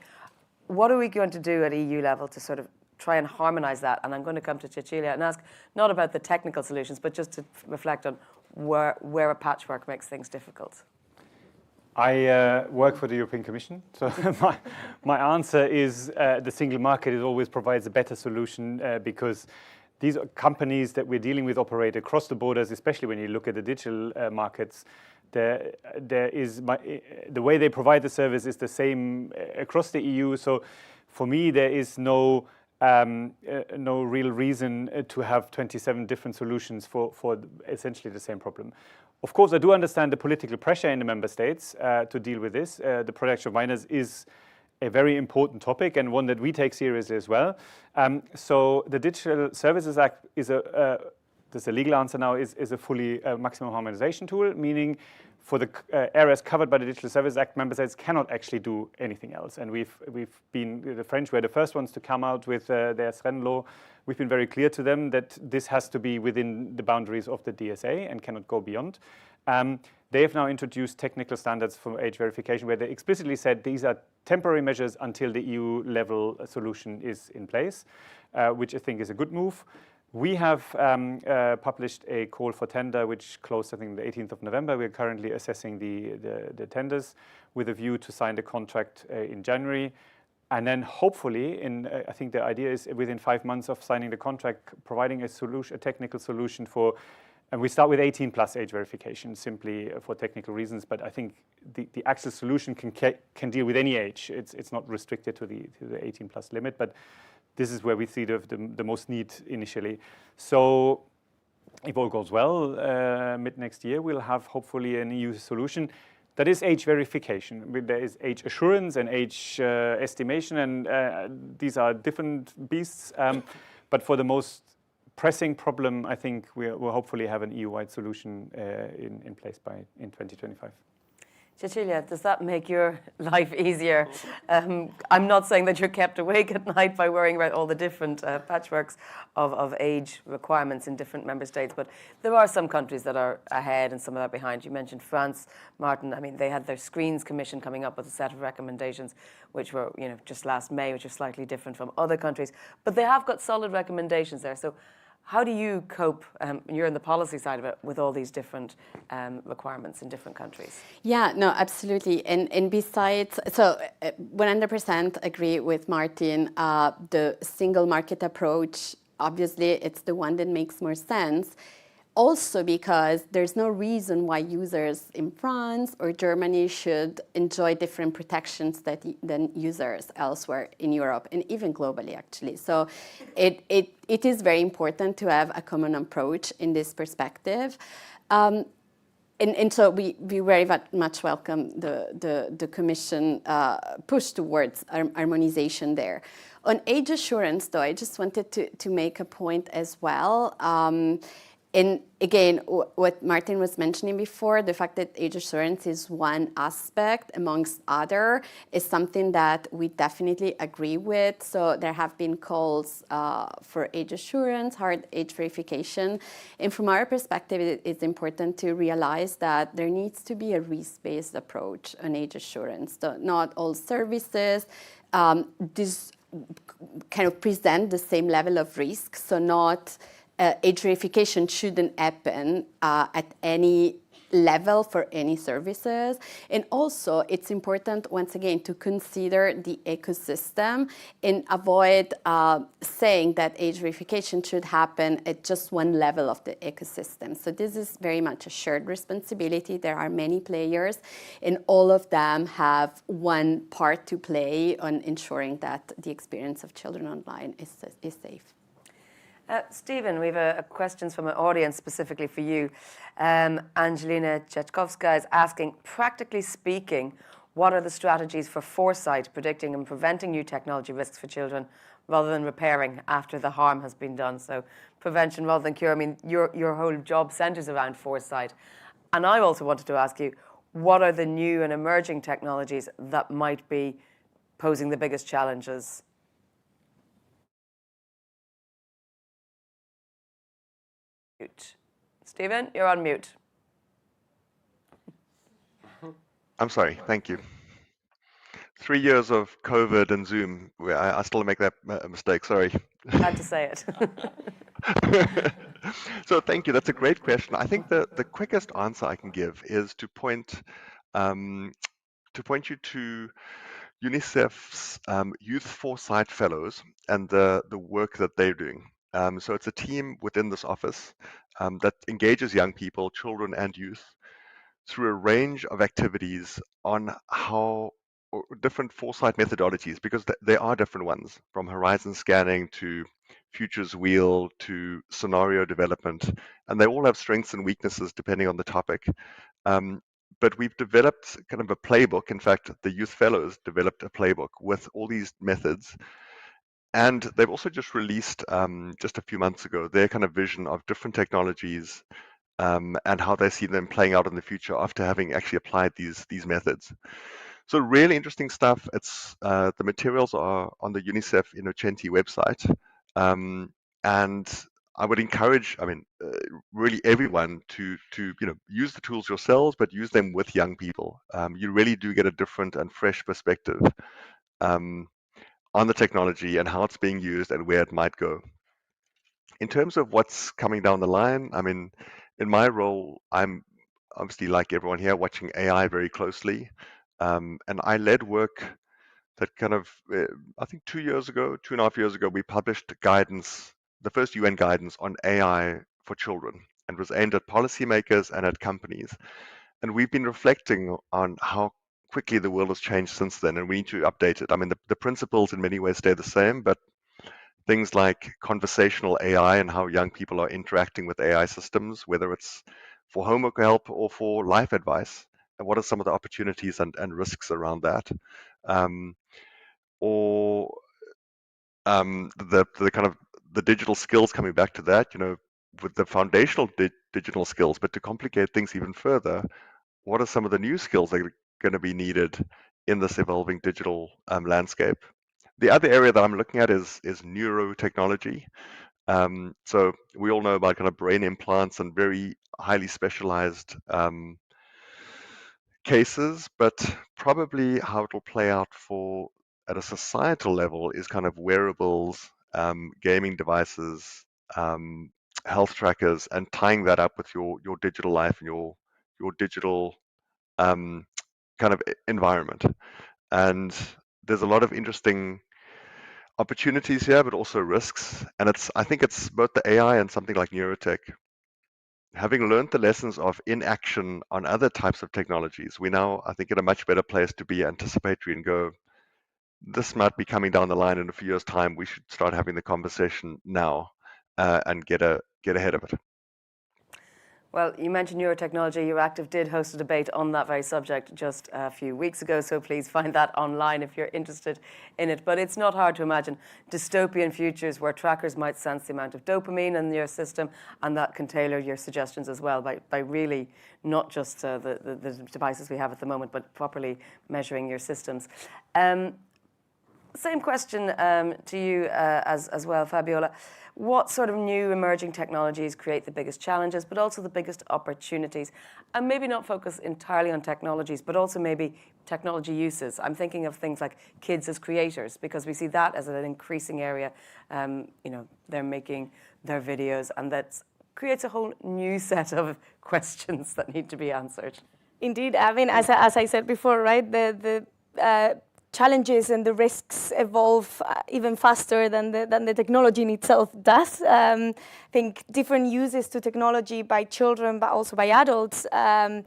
what are we going to do at EU level to sort of try and harmonize that? And I'm going to come to Cecilia and ask not about the technical solutions, but just to reflect on where a patchwork makes things difficult. I work for the European Commission, so my answer is the single market always provides a better solution, because these companies that we're dealing with operate across the borders, especially when you look at the digital markets. The way they provide the service is the same across the EU. So for me, there is no real reason to have 27 different solutions for essentially the same problem. Of course, I do understand the political pressure in the member states to deal with this. The protection of minors is a very important topic and one that we take seriously as well. So the Digital Services Act is there's a legal answer now, is a fully maximum harmonization tool, meaning for the areas covered by the Digital Services Act, member states cannot actually do anything else. And we've been, the French were the first ones to come out with their SREN law. We've been very clear to them that this has to be within the boundaries of the DSA and cannot go beyond. They have now introduced technical standards for age verification where they explicitly said these are temporary measures until the EU level solution is in place, which I think is a good move. We have published a call for tender, which closed, I think, the 18th of November. We're currently assessing the tenders with a view to sign the contract in January. And then hopefully, I think the idea is within 5 months of signing the contract, providing a technical solution for, and we start with 18 plus age verification simply for technical reasons. But I think the actual solution can deal with any age. It's not restricted to the 18 plus limit, but this is where we see the most need initially. So if all goes well, mid next year, we'll have hopefully an EU solution that is age verification. There is age assurance and age estimation, and these are different beasts. But for the most pressing problem, I think we'll hopefully have an EU-wide solution in place in 2025. Cecilia, does that make your life easier? I'm not saying that you're kept awake at night by worrying about all the different patchworks of age requirements in different member states, but there are some countries that are ahead and some that are behind. You mentioned France, Martin. I mean, they had their Screens Commission coming up with a set of recommendations, which were, just last May, which are slightly different from other countries, but they have got solid recommendations there. So how do you cope, you're in the policy side of it, with all these different requirements in different countries? Yeah, no, absolutely. And besides, so 100% agree with Martin. The single market approach, obviously, it's the one that makes more sense. Also because there's no reason why users in France or Germany should enjoy different protections than users elsewhere in Europe and even globally, actually. So it is very important to have a common approach in this perspective. And so we very much welcome the Commission push towards harmonization there. On age assurance, though, I just wanted to make a point as well. And again, what Martin was mentioning before, the fact that age assurance is one aspect amongst other is something that we definitely agree with. So there have been calls for age assurance, hard age verification. And from our perspective, it's important to realize that there needs to be a risk-based approach on age assurance. So not all services this kind of present the same level of risk. So not age verification shouldn't happen at any level for any services. And also, it's important, once again, to consider the ecosystem and avoid saying that age verification should happen at just one level of the ecosystem. So this is very much a shared responsibility. There are many players, and all of them have one part to play on ensuring that the experience of children online is safe. Stephen, we have questions from an audience specifically for you. Angelina Chechkovska is asking, practically speaking, what are the strategies for foresight, predicting and preventing new technology risks for children rather than repairing after the harm has been done? So prevention rather than cure. I mean, your whole job centres around foresight. And I also wanted to ask you, what are the new and emerging technologies that might be posing the biggest challenges? Stephen, you're on mute. I'm sorry, thank you. 3 years of COVID and Zoom, I still make that mistake, sorry. Had to say it. So thank you, that's a great question. I think the quickest answer I can give is to point you to UNICEF's Youth Foresight Fellows and the work that they're doing. So it's a team within this office that engages young people, children and youth through a range of activities on how different foresight methodologies, because there are different ones, from horizon scanning to futures wheel to scenario development, and they all have strengths and weaknesses depending on the topic. But we've developed kind of a playbook. In fact, the youth fellows developed a playbook with all these methods. And they've also just released, just a few months ago, their kind of vision of different technologies and how they see them playing out in the future after having actually applied these methods. So really interesting stuff. It's the materials are on the UNICEF Innocenti website, and I would encourage, really everyone to use the tools yourselves, but use them with young people. You really do get a different and fresh perspective on the technology and how it's being used and where it might go. In terms of what's coming down the line, in my role, I'm obviously, like everyone here, watching AI very closely. And I led work that kind of, I think 2.5 years ago, we published guidance, the first UN guidance on AI for children, and was aimed at policymakers and at companies. And we've been reflecting on how quickly the world has changed since then, and we need to update it. The principles in many ways stay the same, but things like conversational AI and how young people are interacting with AI systems, whether it's for homework help or for life advice, and what are some of the opportunities and risks around that, or the kind of the digital skills, coming back to that, with the foundational digital skills, but to complicate things even further, what are some of the new skills that are going to be needed in this evolving digital landscape? The other area that I'm looking at is neurotechnology. So we all know about kind of brain implants and very highly specialized cases, but probably how it will play out at a societal level is kind of wearables, gaming devices, health trackers, and tying that up with your digital life and your digital kind of environment. And there's a lot of interesting opportunities here, but also risks. And I think it's both the AI and something like neurotech. Having learned the lessons of inaction on other types of technologies, we now, I think, in a much better place to be anticipatory and go, this might be coming down the line in a few years' time. We should start having the conversation now and get ahead of it. Well, you mentioned neurotechnology. Euractiv did host a debate on that very subject just a few weeks ago, so please find that online if you're interested in it. But it's not hard to imagine dystopian futures where trackers might sense the amount of dopamine in your system, and that can tailor your suggestions as well by really not just the devices we have at the moment, but properly measuring your systems. Same question to you as well, Fabiola. What sort of new emerging technologies create the biggest challenges, but also the biggest opportunities? And maybe not focus entirely on technologies, but also maybe technology uses. I'm thinking of things like kids as creators, because we see that as an increasing area. They're making their videos, and that creates a whole new set of questions that need to be answered. Indeed, as I said before, right, the challenges and the risks evolve even faster than the technology in itself does. I think different uses to technology by children, but also by adults, and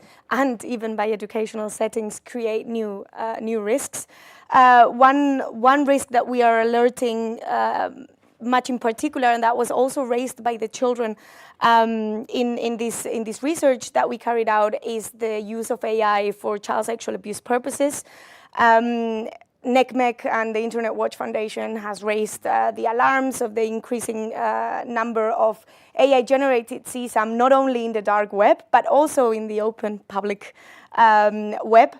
even by educational settings, create new risks. One risk that we are alerting much in particular, and that was also raised by the children in this research that we carried out, is the use of AI for child sexual abuse purposes. NECMEC and the Internet Watch Foundation has raised the alarms of the increasing number of AI-generated CSAM, not only in the dark web, but also in the open public web,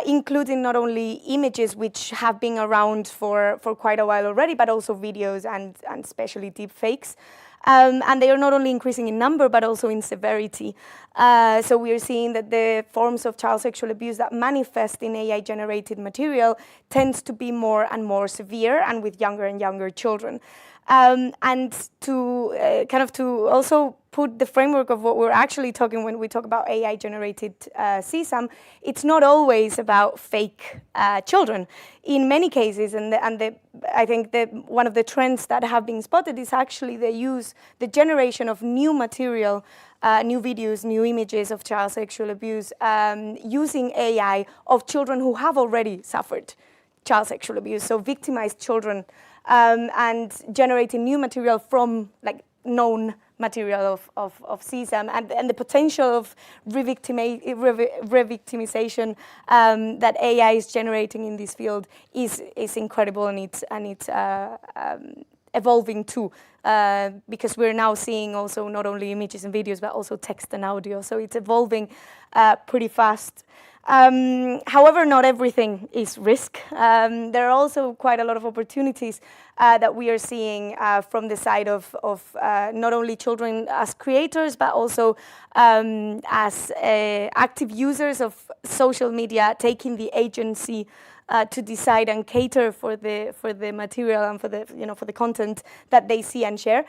including not only images which have been around for quite a while already, but also videos and especially deep fakes. And they are not only increasing in number, but also in severity. So we are seeing that the forms of child sexual abuse that manifest in AI-generated material tends to be more and more severe, and with younger and younger children. And to to also put the framework of what we're actually talking when we talk about AI-generated CSAM, it's not always about fake children. In many cases, I think that one of the trends that have been spotted is actually the generation of new material, new videos, new images of child sexual abuse using AI of children who have already suffered child sexual abuse, so victimized children, and generating new material from like known material of CSAM, and the potential of revictimization that AI is generating in this field is incredible, and it's evolving too, because we're now seeing also not only images and videos but also text and audio, so it's evolving pretty fast. However, not everything is risk. There are also quite a lot of opportunities that we are seeing from the side of not only children as creators, but also as active users of social media, taking the agency to decide and cater for the material and for the content that they see and share.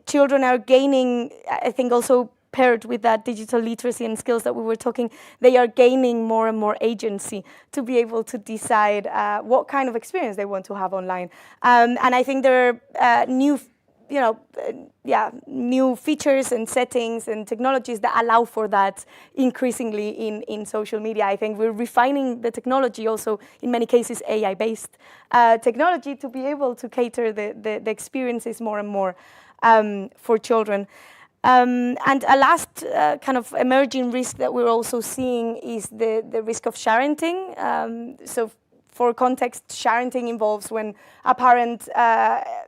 Children are gaining, I think, also paired with that digital literacy and skills that we were talking, they are gaining more and more agency to be able to decide what kind of experience they want to have online. And I think there are new features and settings and technologies that allow for that increasingly in social media. I think we're refining the technology also, in many cases, AI-based technology to be able to cater the experiences more and more for children. And a last kind of emerging risk that we're also seeing is the risk of sharenting. So for context, sharenting involves when a parent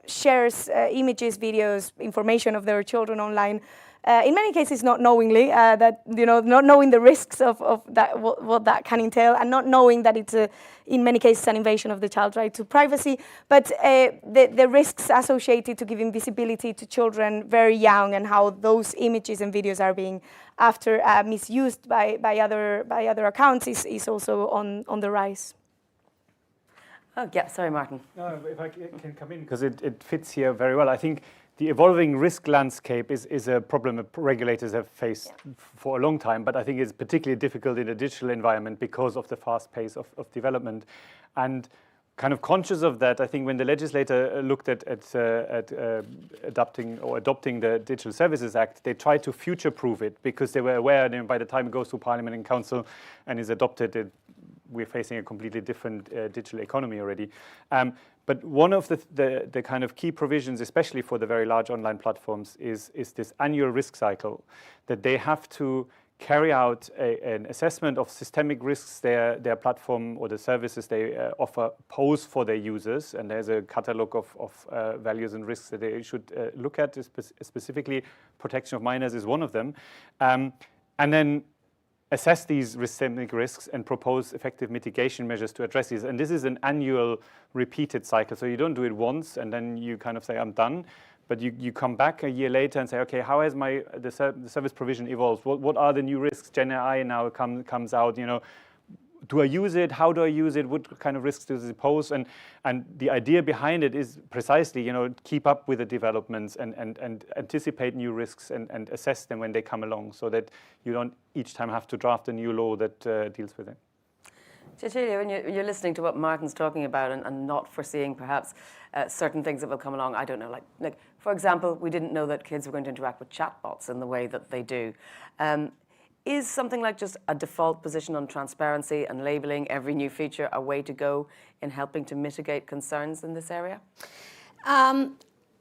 shares images, videos, information of their children online, in many cases not knowingly, not knowing the risks of that, what that can entail, and not knowing that it's in many cases an invasion of the child's right to privacy, but the risks associated to giving visibility to children very young, and how those images and videos are being after misused by other accounts is also on the rise. Oh, yeah, sorry, Martin. No, if I can come in, because it fits here very well. I think the evolving risk landscape is a problem that regulators have faced for a long time, but I think it's particularly difficult in a digital environment because of the fast pace of development. And kind of conscious of that, I think when the legislator looked at adopting the Digital Services Act, they tried to future-proof it, because they were aware that by the time it goes through Parliament and Council and is adopted, we're facing a completely different digital economy already. But one of the kind of key provisions, especially for the very large online platforms, is this annual risk cycle, that they have to carry out an assessment of systemic risks their platform or the services they offer pose for their users. And there's a catalog of values and risks that they should look at. Specifically, protection of minors is one of them. And then assess these systemic risks and propose effective mitigation measures to address these. And this is an annual repeated cycle. So you don't do it once and then you kind of say, I'm done. But you come back a year later and say, okay, how has the service provision evolved? What are the new risks? Gen AI now comes out, do I use it? How do I use it? What kind of risks does it pose? And the idea behind it is precisely, keep up with the developments and anticipate new risks and assess them when they come along, so that you don't each time have to draft a new law that deals with it. Cecilia, when you're listening to what Martin's talking about and not foreseeing perhaps certain things that will come along, I don't know, like for example, we didn't know that kids were going to interact with chatbots in the way that they do. Is something like just a default position on transparency and labeling every new feature a way to go in helping to mitigate concerns in this area?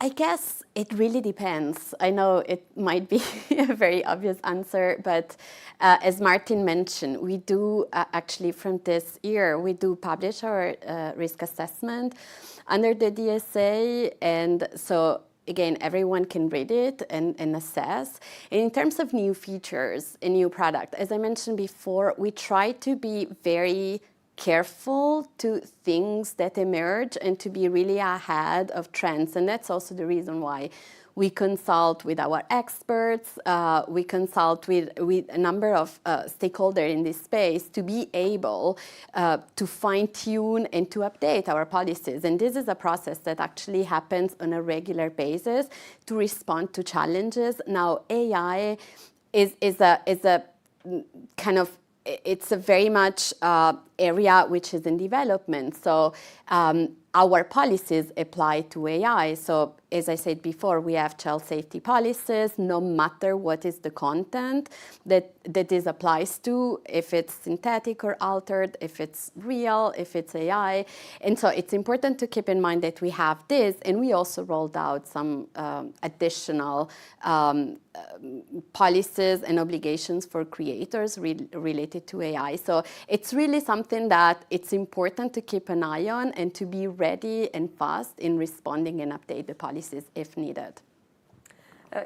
I guess it really depends. I know it might be a very obvious answer, but as Martin mentioned, we do actually from this year, we do publish our risk assessment under the DSA, and so again, everyone can read it and assess. And in terms of new features, a new product, as I mentioned before, we try to be very careful to things that emerge and to be really ahead of trends. And that's also the reason why We consult with our experts. We consult with a number of stakeholders in this space to be able to fine-tune and to update our policies. And this is a process that actually happens on a regular basis to respond to challenges. Now, AI is a kind of, it's a very much area which is in development. So our policies apply to AI. So as I said before, we have child safety policies, no matter what is the content that this applies to, if it's synthetic or altered, if it's real, if it's AI. And so it's important to keep in mind that we have this, and we also rolled out some additional policies and obligations for creators related to AI. So it's really something that it's important to keep an eye on and to be ready and fast in responding and update the policies if needed.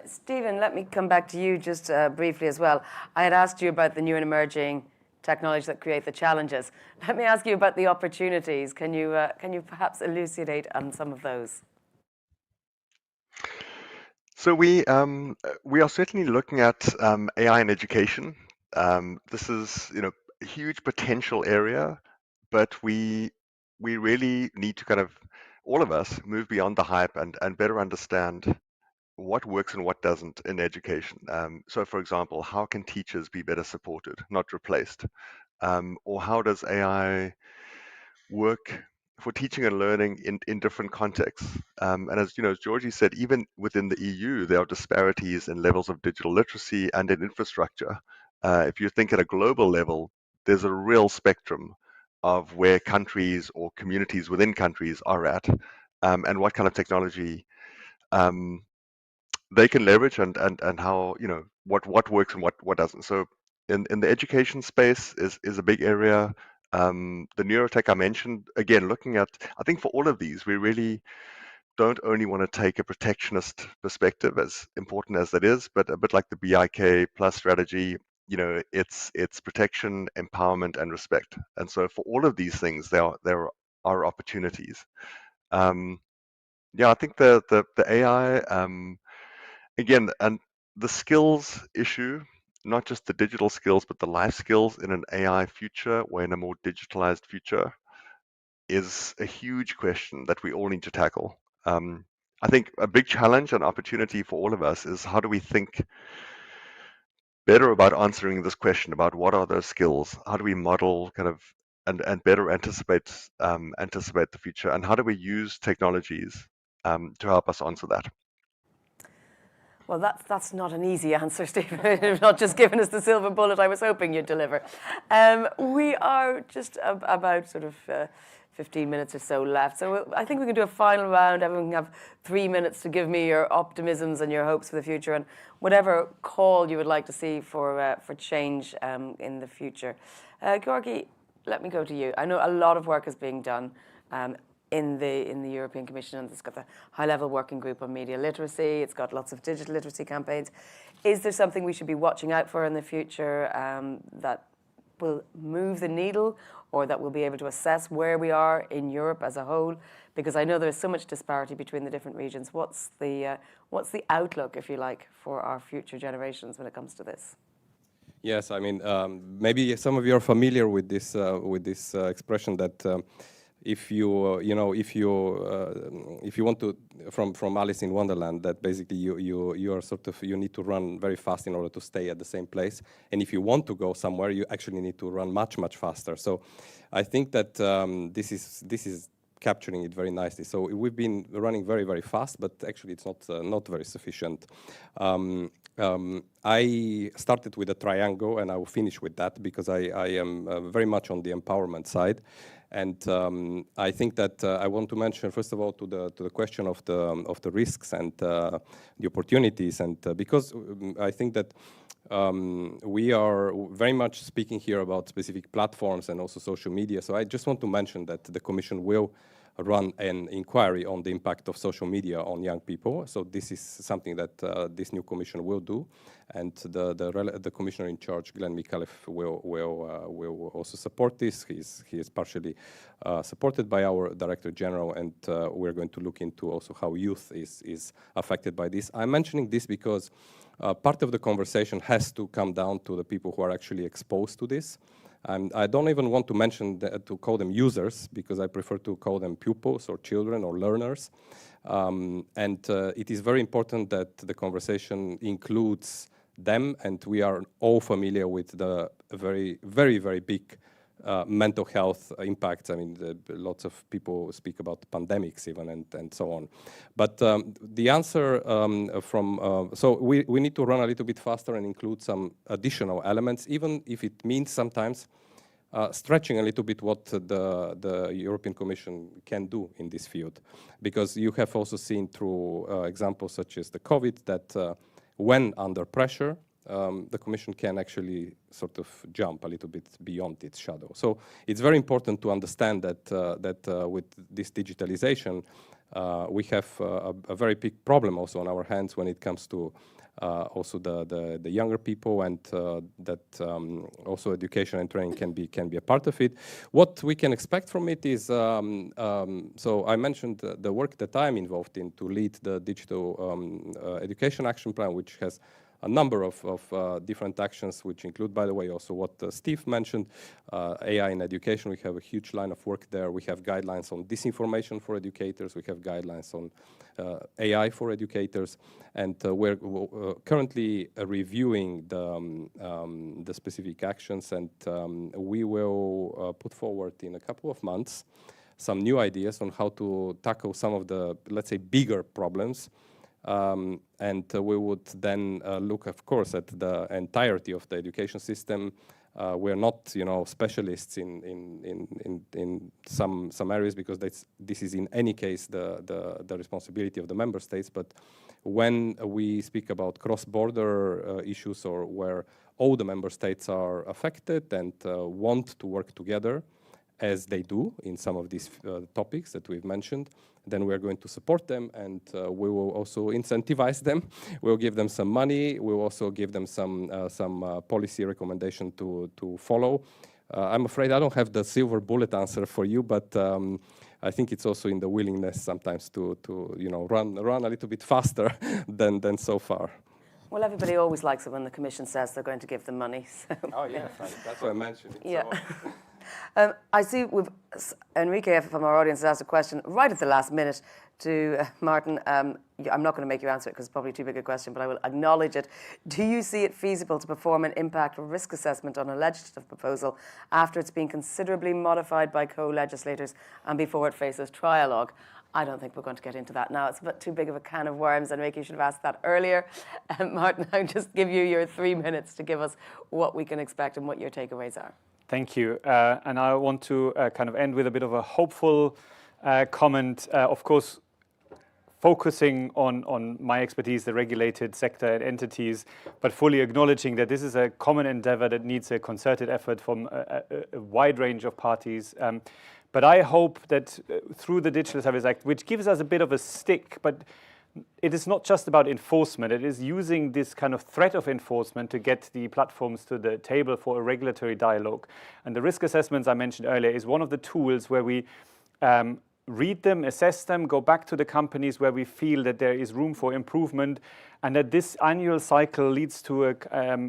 Stephen, let me come back to you just briefly as well. I had asked you about the new and emerging technologies that create the challenges. Let me ask you about the opportunities. Can you perhaps elucidate on some of those? So we are certainly looking at AI in education. This is a huge potential area, but we really need to kind of, all of us, move beyond the hype and better understand what works and what doesn't in education. So for example, how can teachers be better supported, not replaced? Or how does AI work for teaching and learning in different contexts? And as as Georgie said, even within the EU, there are disparities in levels of digital literacy and in infrastructure. If you think at a global level, there's a real spectrum of where countries or communities within countries are at, and what kind of technology they can leverage, and how what works and what doesn't. So in the education space is a big area. The neurotech I mentioned, again, looking at, I think for all of these, we really don't only want to take a protectionist perspective, as important as that is, but a bit like the BIK plus strategy. It's protection, empowerment, and respect. And so for all of these things, there are opportunities. I think the AI, again, and the skills issue, not just the digital skills, but the life skills in an AI future or in a more digitalized future, is a huge question that we all need to tackle. I think a big challenge and opportunity for all of us is, how do we think better about answering this question about what are those skills? How do we model kind of and better anticipate the future? And how do we use technologies to help us answer that? Well, that's not an easy answer, Stephen. You've not just given us the silver bullet I was hoping you'd deliver. We are just about sort of 15 minutes or so left. So I think we can do a final round. Everyone can have 3 minutes to give me your optimisms and your hopes for the future, and whatever call you would like to see for change in the future. Georgi, let me go to you. I know a lot of work is being done in the European Commission, and it's got the high-level working group on media literacy. It's got lots of digital literacy campaigns. Is there something we should be watching out for in the future that will move the needle, or that we'll be able to assess where we are in Europe as a whole? Because I know there's so much disparity between the different regions. What's the outlook, if you like, for our future generations when it comes to this? Yes, I mean, maybe some of you are familiar with this expression that if you want to, from Alice in Wonderland, that basically you are sort of, you need to run very fast in order to stay at the same place, and if you want to go somewhere, you actually need to run much faster. So I think that this is capturing it very nicely. So we've been running very fast, but actually it's not very sufficient. I started with a triangle, and I will finish with that, because I am very much on the empowerment side. And I think that I want to mention, first of all, to the question of the risks and the opportunities, and because I think that we are very much speaking here about specific platforms and also social media. So I just want to mention that the Commission will run an inquiry on the impact of social media on young people. So this is something that this new commission will do, and the commissioner in charge, Glenn Micallef, will also support this. He is partially supported by our Director General, and we're going to look into also how youth is affected by this. I'm mentioning this because part of the conversation has to come down to the people who are actually exposed to this. I don't even want to mention to call them users, because I prefer to call them pupils or children or learners. It is very important that the conversation includes them, and we are all familiar with the very, very, very big mental health impacts. I mean, lots of people speak about pandemics even and so on. But the answer so we need to run a little bit faster and include some additional elements, even if it means sometimes stretching a little bit what the European Commission can do in this field. Because you have also seen through examples such as the COVID that when under pressure, the Commission can actually sort of jump a little bit beyond its shadow. So it's very important to understand that with this digitalization, we have a very big problem also on our hands when it comes to also the younger people, and that also education and training can be a part of it. What we can expect from it is, so I mentioned the work that I'm involved in to lead the Digital Education Action Plan, which has a number of different actions, which include, by the way, also what Steve mentioned, AI in education. We have a huge line of work there. We have guidelines on disinformation for educators. We have guidelines on AI for educators. And we're currently reviewing the specific actions, and we will put forward in a couple of months some new ideas on how to tackle some of the, let's say, bigger problems. And we would then look, of course, at the entirety of the education system. We're not, specialists in some areas, because this is in any case the responsibility of the member states. But when we speak about cross-border issues, or where all the member states are affected and want to work together, as they do in some of these topics that we've mentioned, then we're going to support them, and we will also incentivize them. We'll give them some money. We'll also give them some policy recommendation to follow. I'm afraid I don't have the silver bullet answer for you, but I think it's also in the willingness sometimes to run a little bit faster than so far. Well, everybody always likes it when the Commission says they're going to give them money. So. Oh, yeah, that's what I mentioned. Yeah. I see Enrique from our audience has asked a question right at the last minute to Martin. I'm not going to make you answer it because it's probably too big a question, but I will acknowledge it. Do you see it feasible to perform an impact or risk assessment on a legislative proposal after it's been considerably modified by co-legislators and before it faces trialogue? I don't think we're going to get into that now. It's a bit too big of a can of worms. Enrique, you should have asked that earlier. Martin, I'll just give you your 3 minutes to give us what we can expect and what your takeaways are. Thank you. And I want to kind of end with a bit of a hopeful comment. Of course, focusing on my expertise, the regulated sector and entities, but fully acknowledging that this is a common endeavor that needs a concerted effort from a wide range of parties. But I hope that through the Digital Services Act, which gives us a bit of a stick, but it is not just about enforcement. It is using this kind of threat of enforcement to get the platforms to the table for a regulatory dialogue. And the risk assessments I mentioned earlier is one of the tools where we read them, assess them, go back to the companies where we feel that there is room for improvement, and that this annual cycle leads to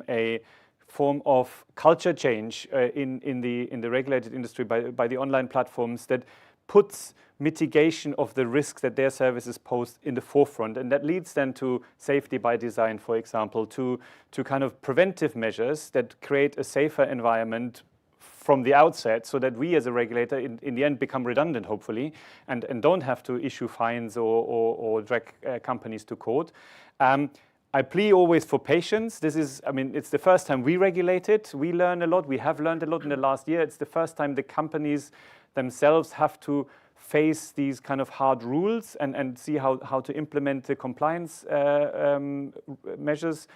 a form of culture change in the regulated industry by the online platforms that puts mitigation of the risks that their services pose in the forefront. And that leads then to safety by design, for example, to kind of preventive measures that create a safer environment from the outset, so that we as a regulator in the end become redundant, hopefully, and don't have to issue fines or drag companies to court. I plea always for patience. It's the first time we regulate it. We learn a lot. We have learned a lot in the last year. It's the first time the companies themselves have to face these kind of hard rules and see how to implement the compliance measures.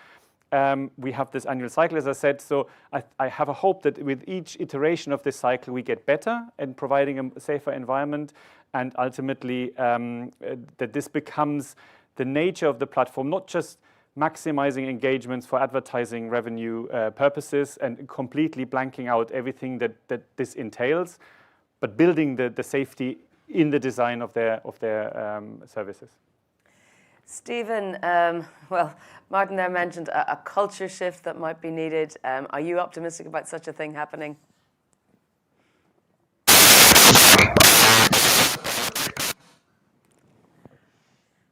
We have this annual cycle, as I said, so I have a hope that with each iteration of this cycle, we get better in providing a safer environment, and ultimately that this becomes the nature of the platform, not just maximizing engagements for advertising revenue purposes and completely blanking out everything that this entails, but building the safety in the design of their services. Stephen, well, Martin there mentioned a culture shift that might be needed. Are you optimistic about such a thing happening?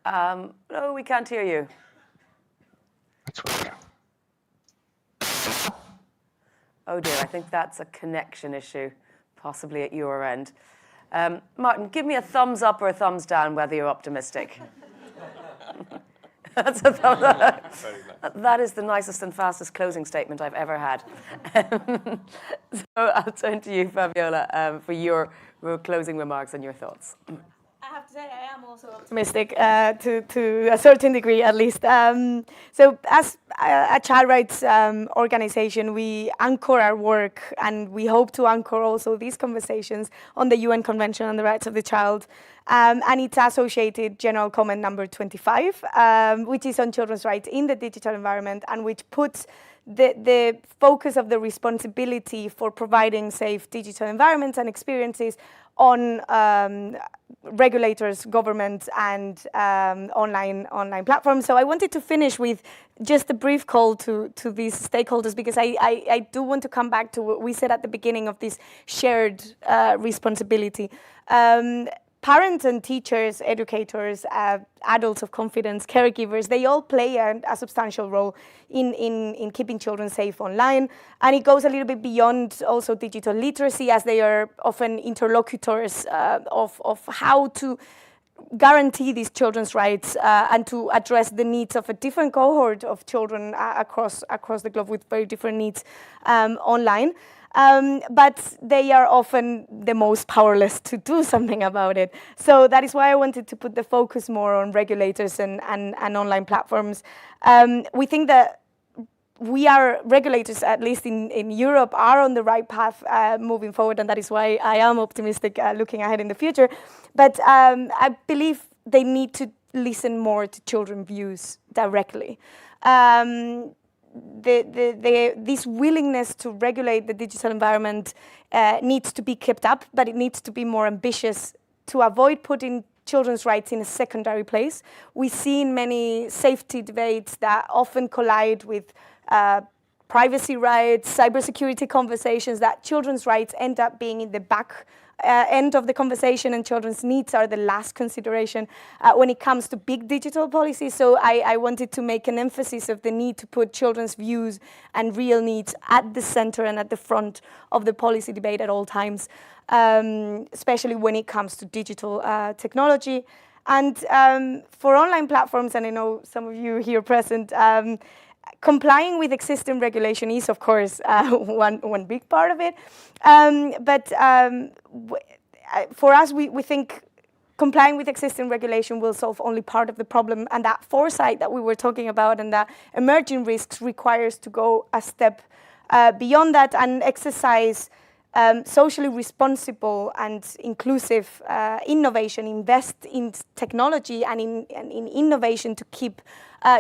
No, we can't hear you. Oh dear, I think that's a connection issue, possibly at your end. Martin, give me a thumbs up or a thumbs down whether you're optimistic. That's a thumbs up. That is the nicest and fastest closing statement I've ever had. So I'll turn to you, Fabiola, for your closing remarks and your thoughts. I have to say, I am also optimistic to a certain degree, at least. So as a child rights organization, we anchor our work, and we hope to anchor also these conversations on the UN Convention on the Rights of the Child, and its associated General Comment number 25, which is on children's rights in the digital environment, and which puts the focus of the responsibility for providing safe digital environments and experiences on regulators, governments, and online platforms. So I wanted to finish with just a brief call to these stakeholders, because I do want to come back to what we said at the beginning of this shared responsibility. Parents and teachers, educators, adults of confidence, caregivers, they all play a substantial role in keeping children safe online. And it goes a little bit beyond also digital literacy, as they are often interlocutors of how to guarantee these children's rights and to address the needs of a different cohort of children across the globe with very different needs online. But they are often the most powerless to do something about it. So that is why I wanted to put the focus more on regulators and online platforms. We think that regulators, at least in Europe, are on the right path moving forward, and that is why I am optimistic looking ahead in the future. But I believe they need to listen more to children's views directly. This willingness to regulate the digital environment needs to be kept up, but it needs to be more ambitious to avoid putting children's rights in a secondary place. We see in many safety debates that often collide with privacy rights, cybersecurity conversations, that children's rights end up being in the back end of the conversation, and children's needs are the last consideration when it comes to big digital policy. So I wanted to make an emphasis of the need to put children's views and real needs at the center and at the front of the policy debate at all times, especially when it comes to digital technology. And for online platforms, and I know some of you here present, complying with existing regulation is, of course, one big part of it. But for us, we think complying with existing regulation will solve only part of the problem, and that foresight that we were talking about and that emerging risks requires to go a step beyond that and exercise socially responsible and inclusive innovation, invest in technology and in innovation to keep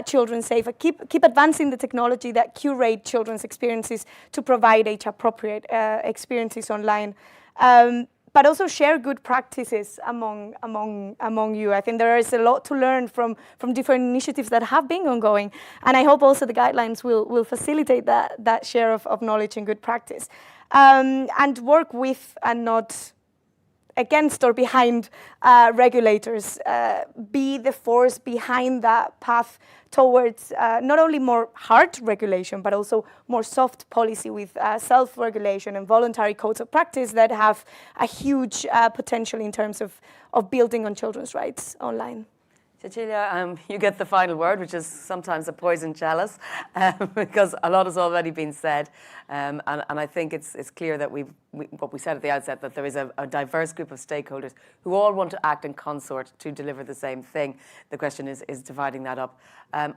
children safe, keep advancing the technology that curate children's experiences to provide age-appropriate experiences online. But also share good practices among you. I think there is a lot to learn from different initiatives that have been ongoing, and I hope also the guidelines will facilitate that share of knowledge and good practice, and work with and not against or behind regulators. Be the force behind that path towards not only more hard regulation, but also more soft policy with self-regulation and voluntary codes of practice that have a huge potential in terms of building on children's rights online. Cecilia, you get the final word, which is sometimes a poison chalice, because a lot has already been said. And I think it's clear that what we said at the outset, that there is a diverse group of stakeholders who all want to act in consort to deliver the same thing. The question is dividing that up.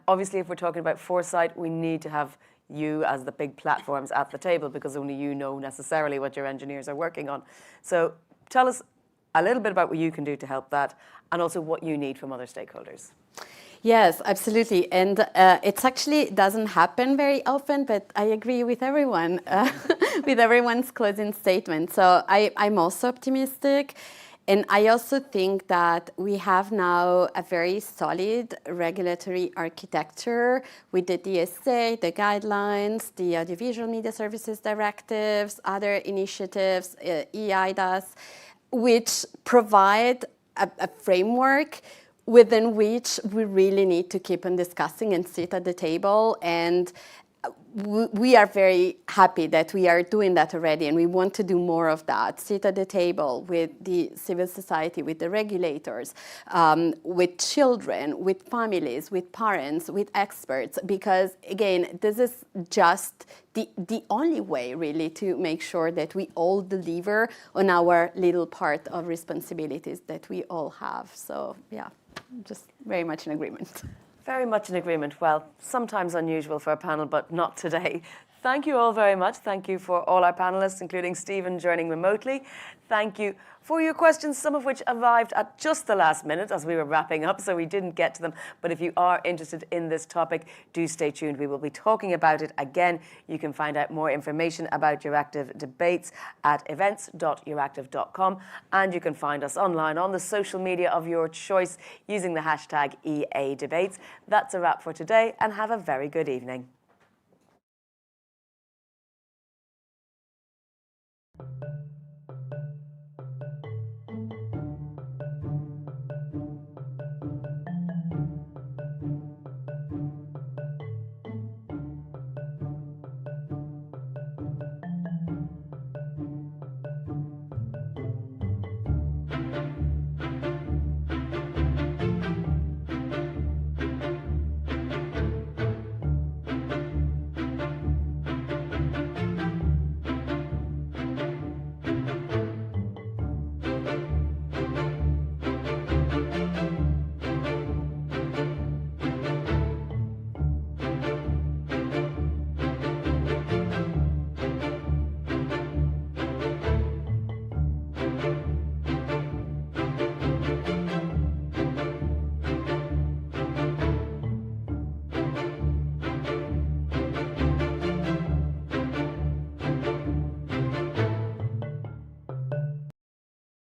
Obviously, if we're talking about foresight, we need to have you as the big platforms at the table, because only you know necessarily what your engineers are working on. So tell us a little bit about what you can do to help that, and also what you need from other stakeholders. Yes, absolutely. And it actually doesn't happen very often, but I agree with everyone, with everyone's closing statement. So I'm also optimistic. And I also think that we have now a very solid regulatory architecture with the DSA, the guidelines, the Audiovisual Media Services Directives, other initiatives, EIDAS, which provide a framework within which we really need to keep on discussing and sit at the table. And we are very happy that we are doing that already, and we want to do more of that. Sit at the table with the civil society, with the regulators, with children, with families, with parents, with experts, because again, this is just the only way really to make sure that we all deliver on our little part of responsibilities that we all have. So yeah, just very much in agreement. Very much in agreement. Well, sometimes unusual for a panel, but not today. Thank you all very much. Thank you for all our panelists, including Stephen joining remotely. Thank you for your questions, some of which arrived at just the last minute as we were wrapping up, so we didn't get to them. But if you are interested in this topic, do stay tuned. We will be talking about it again. You can find out more information about Euractiv debates at events.euractiv.com, and you can find us online on the social media of your choice using the hashtag #EADebates. That's a wrap for today, and have a very good evening.